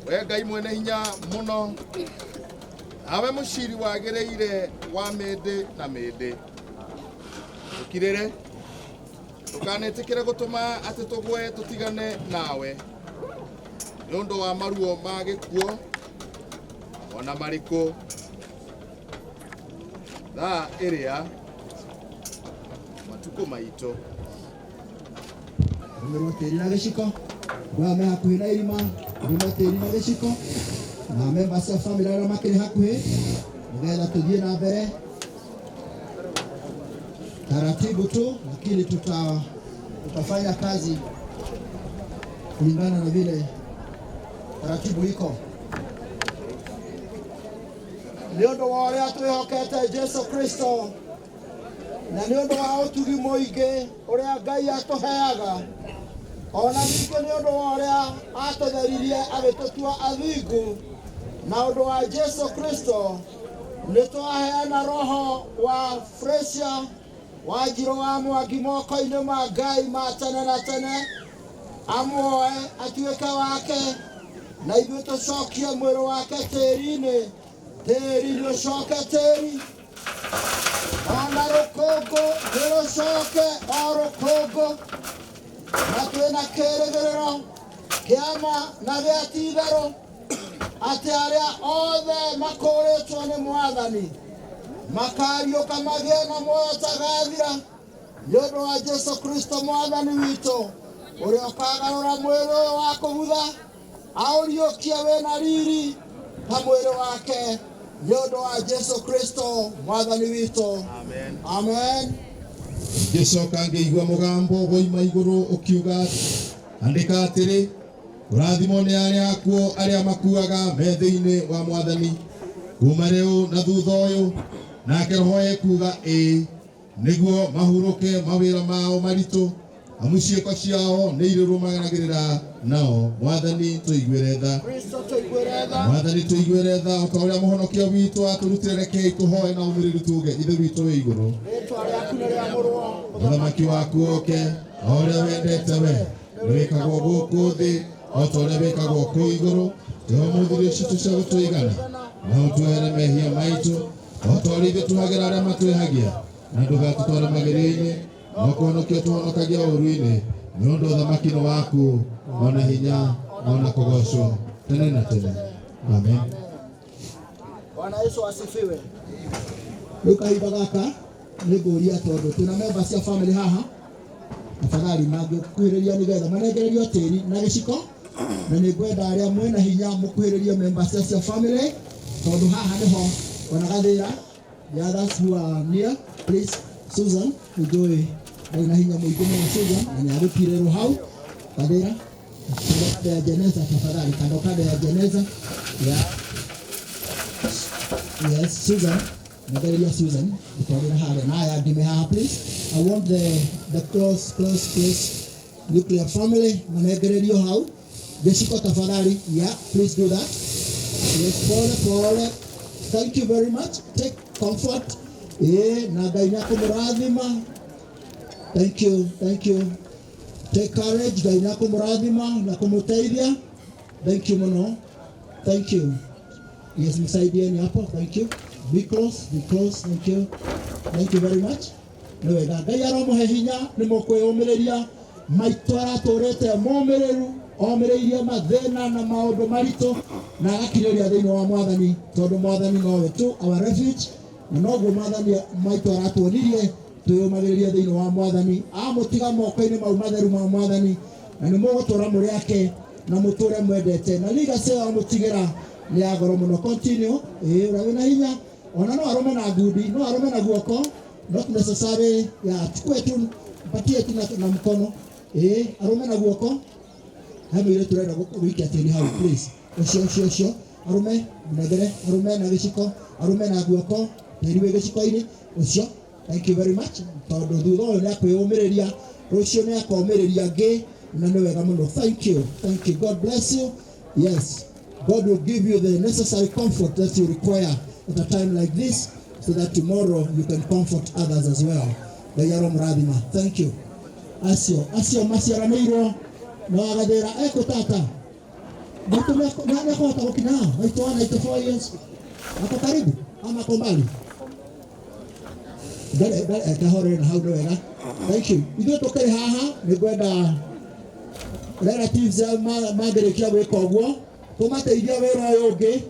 we Ngai mwene hinya muno, awe muciri wagĩrĩire wa mĩndĩ na mĩndĩ. Tukirĩre tukanĩtĩkĩre gũtũma atĩ tũgwe tũtigane nawe nĩ ũndũ wa maruo ma gĩkuo ona marĩkũ. Thaa ĩrĩa matukũ maitũ Umerwo tĩri na gĩciko, ndwame hakuhĩ na irima, ndwame tĩri na gĩciko, na members cia family arĩa makĩrĩ hakuhĩ, nĩgetha tũthiĩ na mbere taratibu tu, lakini tutafanya kazi kulingana na vile taratibu iko. Nĩ ũndũ wa ũrĩa twĩhokete Jesu Kristo na nĩ ũndũ wa ũtugi mũingĩ ũrĩa Ngai atũheaga, ona ningĩ nĩ ũndũ wa ũrĩa atũtheririe agĩtũtua athingu, na ũndũ wa Jesu Kristo nĩ twaheana roho wa Frecia Wanjiru wa Mwangi moko-inĩ ma Ngai ma tene na tene, amuoe atuĩke wake, na ithuĩ tũcokie mwĩrĩ wake tĩri-inĩ, tĩri nĩ ũcoke tĩri, ona rũkũngũ nĩ rũcoke o rũkũngũ, na twĩna kĩĩrĩgĩrĩro kĩama na gĩa ti-itherũ atĩ arĩa othe makũũrĩtwo nĩ Mwathani makariũka magĩe na muoyo ũtagathira nĩ ũndũ wa Jesu Kristo Mwathani witũ, ũrĩa ũkagarũra mwĩrĩ ũyũ wa kũbutha aũriũkie wĩna riri ta mwĩrĩ wake, nĩ ũndũ wa Jesu Kristo Mwathani witũ. Amen. Amen. Ngicoka ngĩigua mũgambo woima igũrũ ũkiuga, andĩka atĩrĩ, ũrathimwo nĩ arĩa akuo arĩa makuaga metha-inĩ wa Mwathani kuma rĩu na thutha ũyũ. Nake Roho ekuga ĩĩ, nĩguo mahurũke mawĩra mao maritũ, amu ciĩko ciao nĩ irũrũmagĩrĩra nao. Mwathani tũiguĩre tha, Mwathani tũiguĩre tha, o ta ũrĩa mũhonokia witũ atũrutire, rekei tũhoe na ũmĩrĩru tuge, ithe witũ wĩ igũrũ, ũthamaki waku ũke, o ũrĩa wendete we nĩ wĩkagwo gũkũ thĩ o ta ũrĩa wĩkagwo kũu igũrũ. Tũmũthĩrie citũ cia gũtũigana na ũtwehere mehia maitũ o ta ũrĩa ithuĩ tũhagĩra arĩa matwĩhagia, na ndũgatũtware magerio-inĩ, no kũhonokia tũhonokagia ũũru-inĩ, nĩ ũndũ ũthamaki nĩ waku, ona hinya ona kũgocwo tene na tene. Amen. Bwana Yesu asifiwe. Rĩu kahinda gaka nĩ ngũria tondũ twĩna members cia family haha, tafadhali mangĩkuhĩrĩria nĩgetha manengererio tĩri na gĩciko, na nĩ ngwenda arĩa mwĩna hinya mũkuhĩrĩrie members cia family, tondũ haha nĩho ona gathĩra. The others who are near, please, Susan, enjoy. Ndĩna hinya mũingĩ mũno Susan, na nĩ agũtirĩrwo hau gathĩra. Kando ya jeneza tafadhali, kando ya jeneza. Yeah. Yes, Susan. Magalia Susan. Naya, give me her, please. I want the close nuclear family. Magalia how? Jessica Tafadari. Yeah, please do that. Yes, Paul. Thank you very much. Take comfort. Nagainako muradhima. Thank you. Take courage. Gainako muradhima na kumuteithia. Thank you muno. Thank you. Yes, msaidieni hapo. Thank you. Be close. Thank you. Thank you very much. Nwega Ngai aromuhe hinya ni mukwiyumiria maitwara turete momereru omereirie mathina na maundu maritu na agakiriria thiini wa mwathani tondu mwathani nowe tu our refuge na noguo mwathani maitwara tuonirie tuyumagiririe thiini wa mwathani amutiga moko-ini mau matheru ma mwathani na ni mugutura muri ake na muture mwendete na legacy amutigira ni ya goro muno. Continue urawe na hinya ona no arume na ngudi no arume na guoko not necessary ya tukue tu mpatie tu na mkono arume na guoko hano ile turenda guikia tiri hau please ucio arume mbere arume na giciko arume na guoko tiriwe giciko-ini ucio. Thank you very much tondu thutha uyu ni akwiyumiriria rucio ni akomiriria ngi na ni wega muno. Thank you. God bless you. Yes, God will give you the necessary comfort that you require at a time like this so that tomorrow you can comfort others as well. Thank you. Asio masiaraniro na agadera tata. Mtu nani kwa utakina? Waitwa 94 years. Hapo karibu ama kwa mbali? Dale kahore na haudo wega. Thank you. Ndio tokere haha ni gwenda relatives magerekia gwika uguo tumateithia wira uyu ungi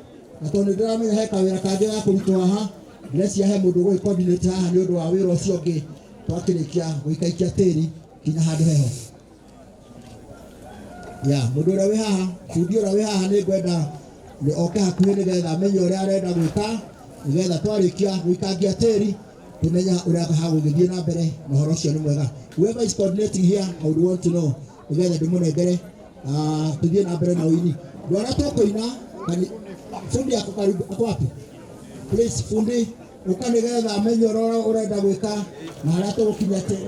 na tondu ndiramenya he kawira kangi ga kurutwo haha ndĩrecia he mũndũ gũgĩ coordinate haha nĩ ũndũ wa wĩra ũcio ũngĩ twakĩrĩkia gũikaikia tĩri kinya handũ heho. Mũndũ ũrĩa wĩ haha bundi ũrĩa wĩ haha nĩ ngwenda oke hakuhĩ nĩgetha amenye ũrĩa arenda gwĩka nĩgetha twarĩkia gũikangia tĩri tũmenya ũrĩa hagũgĩthiĩ na mbere na ũhoro ũcio nĩ mwega. Whoever is coordinating here, I would want to know nĩgetha ndĩmũnengere tũthiĩ na mbere na ũini. Ndwara tũkũina fundi ako karibu ako wapi? Please fundi ukanĩgetha amenye ũrĩa ũrenda gwĩka na harĩa tũgũkinya tĩri.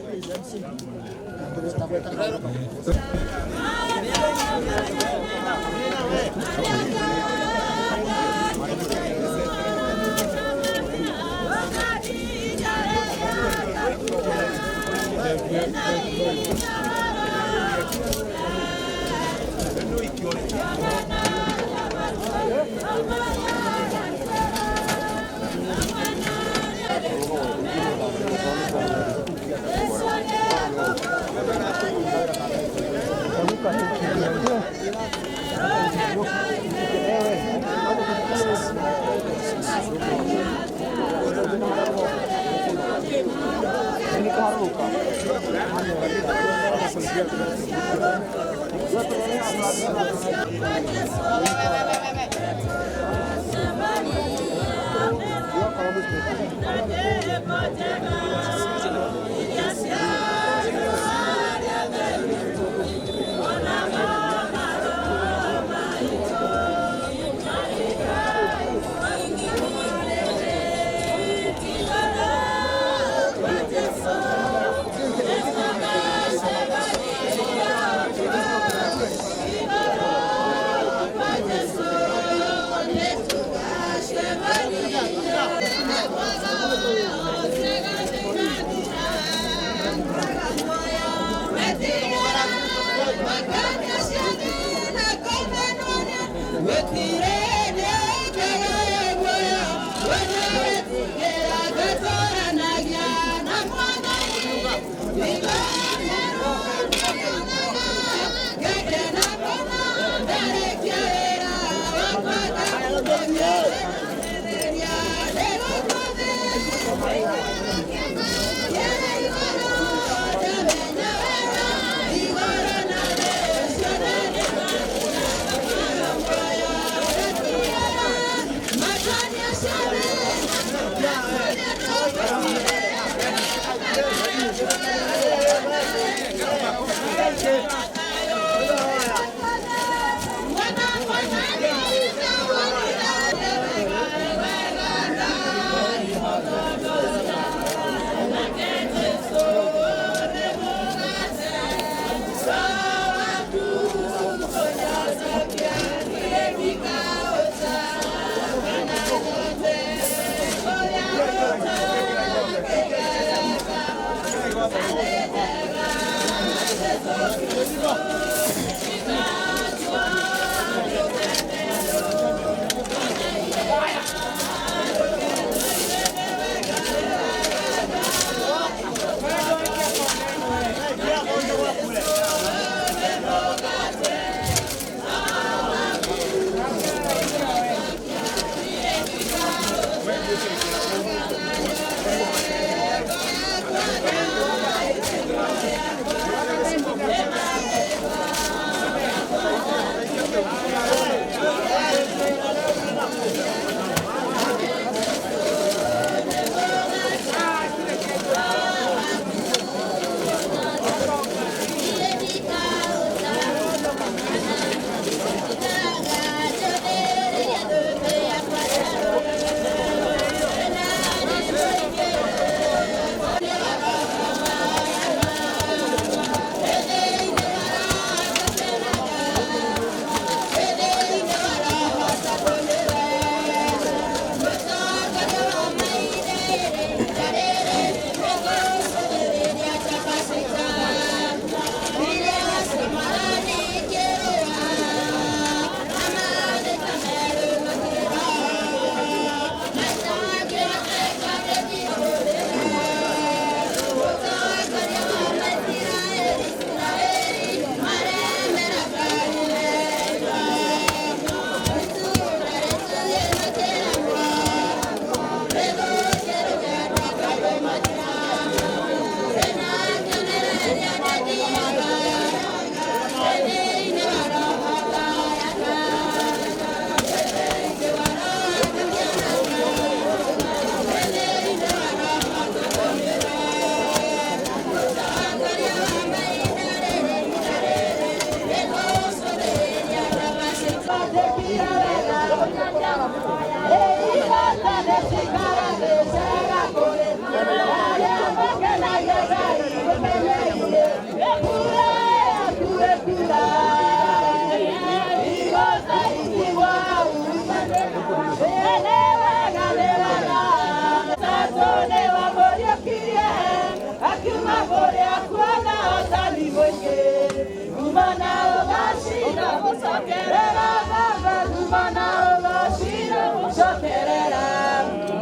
Dumana ugashira musokerera baba Dumana ugashira musokerera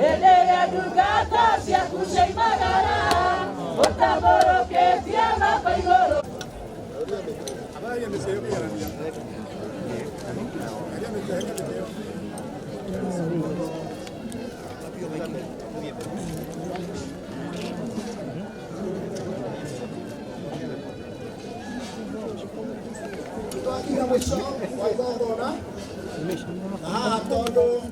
Elele dugata cia kusheimagara Utaboroketia mapaigoro Tukiwa mwisho wa igongona na haha tondu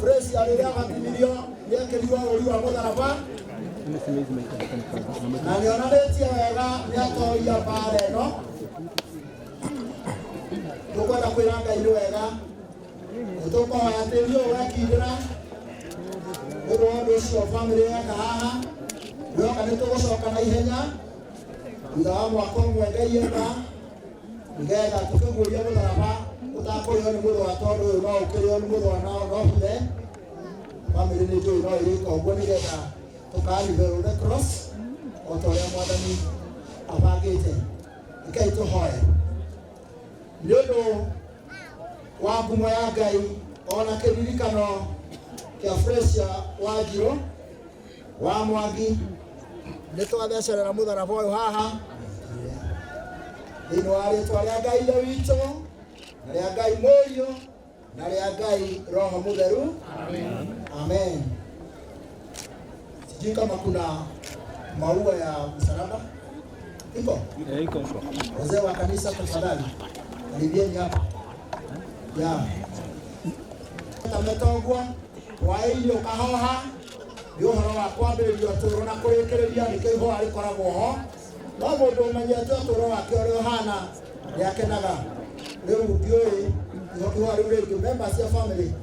Fresh aliria matimirio niekerirwo uri wa mutharaba na nionanetie wega niatoria mbara ĩno tukwenda kwĩra Ngai nĩ wega nĩtũkũhoya tĩri ũyũ wekindĩra nĩũndũ wa ũndũ ũcio bamĩrĩ yeka haha nĩoka nĩtũgũcoka na ihenya thutha wa mwaka ũmwe Ngai enda nĩgetha tũkĩguũria mũtharaba ũtakũrĩo nĩ mũthwa tondũ ũyũ no ũkĩrĩo nĩ mũthwa no buthe bamĩrĩ nĩ njũĩ no ĩrĩka ũguo nĩgetha tũkaribĩrwo the cross o ta ũrĩa Mwathani abangĩte. Rekei tũhoe. Nĩ ũndũ wa ngumo ya Ngai ona kĩririkano kĩa Frecia Wanjirũ wa Mwangi nĩtwathecerera mũtharaba ũyũ haha thĩinĩ wa rĩtwa rĩa Ngai Ithe witũ na rĩa Ngai Mũriũ na rĩa Ngai Roho Mũtheru. Amen. Sijui kama kuna maua ya msalaba. Iko? Iko. Wazee wa kanisa tafadhali. Karibieni hapa. Ya. Tametogwa wa ile ukahoha ndio horo wa kwambĩrĩria ũtũũro na kũrĩkĩrĩria nĩkĩo ihũa rĩkoragwo ho. No mũndũ ũmenyete ũtũũro wake ũrĩa ũhana nĩakenaga. Rĩu ndiũĩ ihũa rĩu rĩngĩ members cia family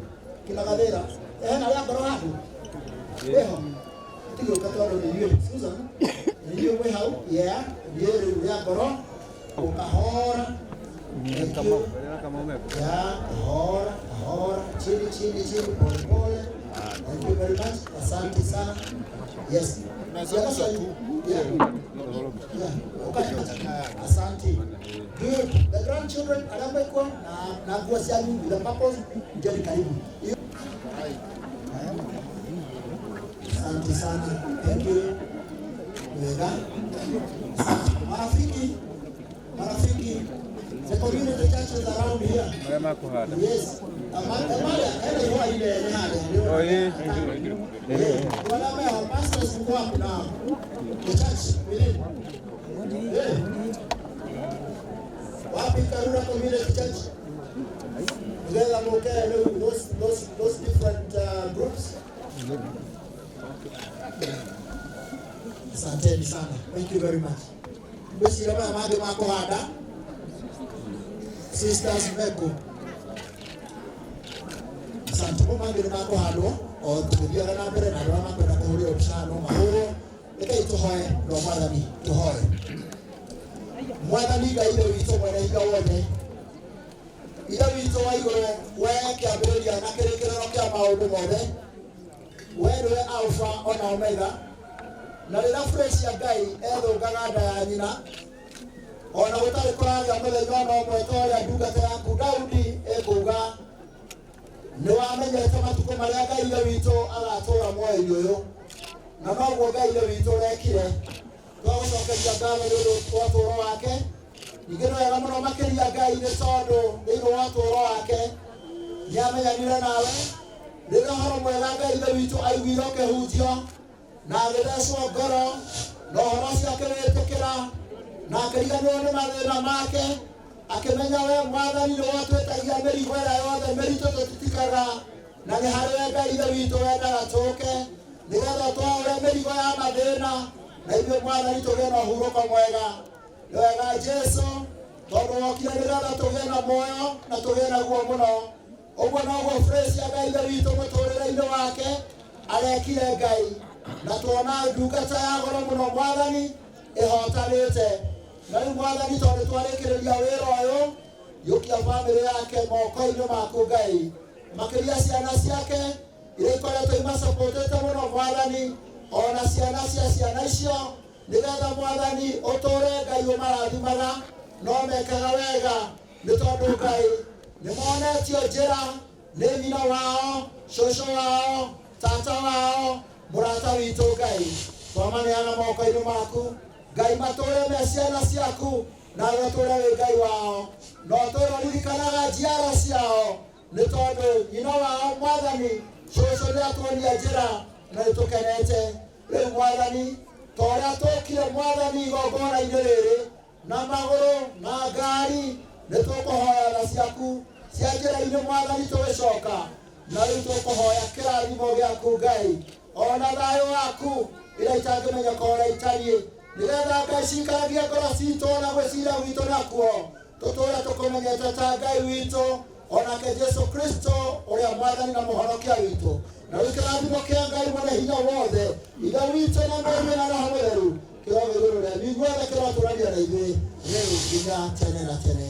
kina Gathĩra na rĩa ngoro handũ. Eho. Tigo katoro ni yule Susan. Ni yule we hau. Yeah. Ni yule rĩa ngoro. Ukahora. Kama umepo. Ya, kahora. Chini pole pole. Thank you very much. Asante sana. Yes. Yeah. Okay. Asante. Good. The grandchildren anabekwa na nguo cia nyingi the purpose ndio karibu. Asante sana. Thank you. Wega. Marafiki. The community churches around here. Yes. Oh yeah. Wala pastors who are now. The church within. Yeah. Wapi Karura Community Church? Together those different groups. Asanteni sana. Thank you very much. Basi raba mage mako hada. Sisters Meko. Asante kwa mage mako hado. O tukibiara na mbere na rama kwenda kuhuria ubishano mahoro. Rekei tuhoe ndo Mwathani tuhoe. Mwathani Ngai Ithe witũ mwene hinya wothe. Ithe witũ wa igũrũ we kĩambĩrĩria na kĩrĩkĩrĩro kĩa maũndũ mothe. We nĩwe Alpha ona Omega. Na rĩrĩa Frecia Ngai ethũngaga nda ya nyina ona gũtarĩ kũragĩa mũthenya ona ũmwe ta ũrĩa ndungata yaku Daudi ekuuga nĩwamenyete matukũ marĩa Ngai Ithe witũ agatũũra muoyo-inĩ ũyũ na noguo Ngai Ithe witũ ũrekire twagũcokeria ngatho nĩ ũndũ wa ũtũũro wake. Ningĩ nĩ wega mũno makĩria Ngai nĩ tondũ thĩinĩ wa ũtũũro wake nĩamenyanire nawe rĩrĩa ũhoro mwega Ngai Ithe witũ aiguire ũkĩhunjio na agĩthecwo ngoro na ũhoro ũcio akĩwĩtĩkĩra na akĩriganĩrwo nĩ mathĩna make akĩmenya we Mwathani nĩ watwĩtagia mĩrigo ĩrĩa yothe mĩritũ tũtitikaga na nĩ harĩ we Ngai Ithe witũ wendaga tũũke nĩgetha twaũre mĩrigo ya mathĩna na ithuĩ Mwathani tũgĩe na ũhurũko mwega. Nĩ wega Jesũ tondũ wokire nĩgetha tũgĩe na muoyo na tũgĩe naguo mũno. Ũguo noguo Frecia Ngai Ithe witũ mũtũũrĩre-inĩ wake arekire Ngai na tuona ndungata ya goro mũno Mwathani ĩhotanĩte. Na rĩu Mwathani tondũ twarĩkĩrĩria wĩra ũyũ yũkia bamĩrĩ yake moko-inĩ maku Ngai makĩria ciana ciake iria ikoretwo imasapotete mũno Mwathani ona ciana cia ciana icio nigetha mwathani utore Ngai umarathimaga no mekaga wega nĩ tondũ Ngai nĩ monetio njĩra nĩ nyina wao, cũcũ wao, tata wao, mũrata witũ Ngai. Twamaneana moko-inĩ maku Ngai, matũre me ciana ciaku na gatũre wĩ Ngai wao, no tũririkanaga njiaro ciao nĩ tondũ nyina wao mwathani cũcũ nĩ atuonia njĩra na nĩ tũkenete. Rĩu mwathani ta ũrĩa tũkire mwathani igongona-inĩ rĩrĩ na magũrũ na ngari, nĩ tũkũhoya tha ciaku cia njĩra-inĩ mwathani tũgĩcoka, na rĩu tũkũhoya kĩrathimo gĩaku Ngai, ona thayũ waku ĩrĩa itangĩmenyeka ũrĩa itariĩ, nĩgetha Ngai cikaragie ngoro citũ na gwĩciria gwitũ nakuo tũtũũre tũkũmenyete ta Ngai witũ, onake Jesu Kristo ũrĩa mwathani na mũhonokia witũ. Na rĩu kĩrathimo kĩa Ngai mwene hinya wothe, ithe witũ na Mũriũ na Roho Mũtheru, kĩroge igũrũ rĩa miguothe kĩrotũũrania na ithuĩ rĩu nginya tene na tene.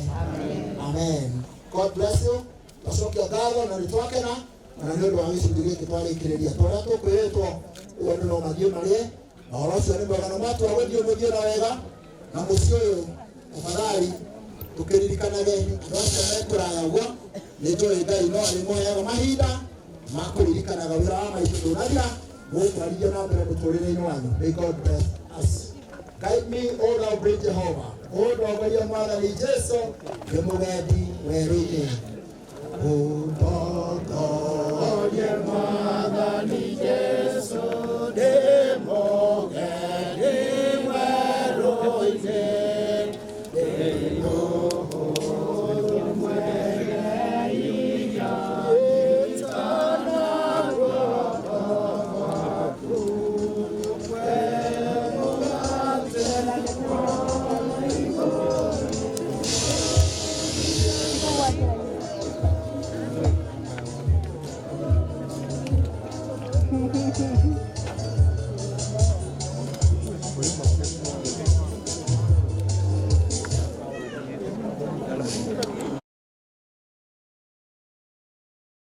Amen. God bless you. Twacokia ngatho na nĩtwakena na nĩ ũndũ wa gĩcunjĩ gĩkĩ twarĩkĩrĩria. Tũrĩa tũkwĩrĩtwo ũguo andũ no mathiĩ marĩe, na ũhoro ũcio nĩ mwega na matua gũthiĩ mũthiĩ na wega, na mũciĩ ũyũ tafadhali tũkĩririkanage andũ acio me kũraya ũguo, nĩ njũĩ Ngai no arĩmũheaga mahinda ma kũririkanaga wĩra wa maitũ ndũnathira, mũgũtwarithia na mbere mũtũrĩre-inĩ wanyu. May God bless us. Guide me, O thou great Jehovah. Ũndongoria mwathani Jesu nĩ mũgendi werũ-inĩ. Ũndongoria mwathani Jesu nĩ mũgendi werũ-inĩ. Thank you.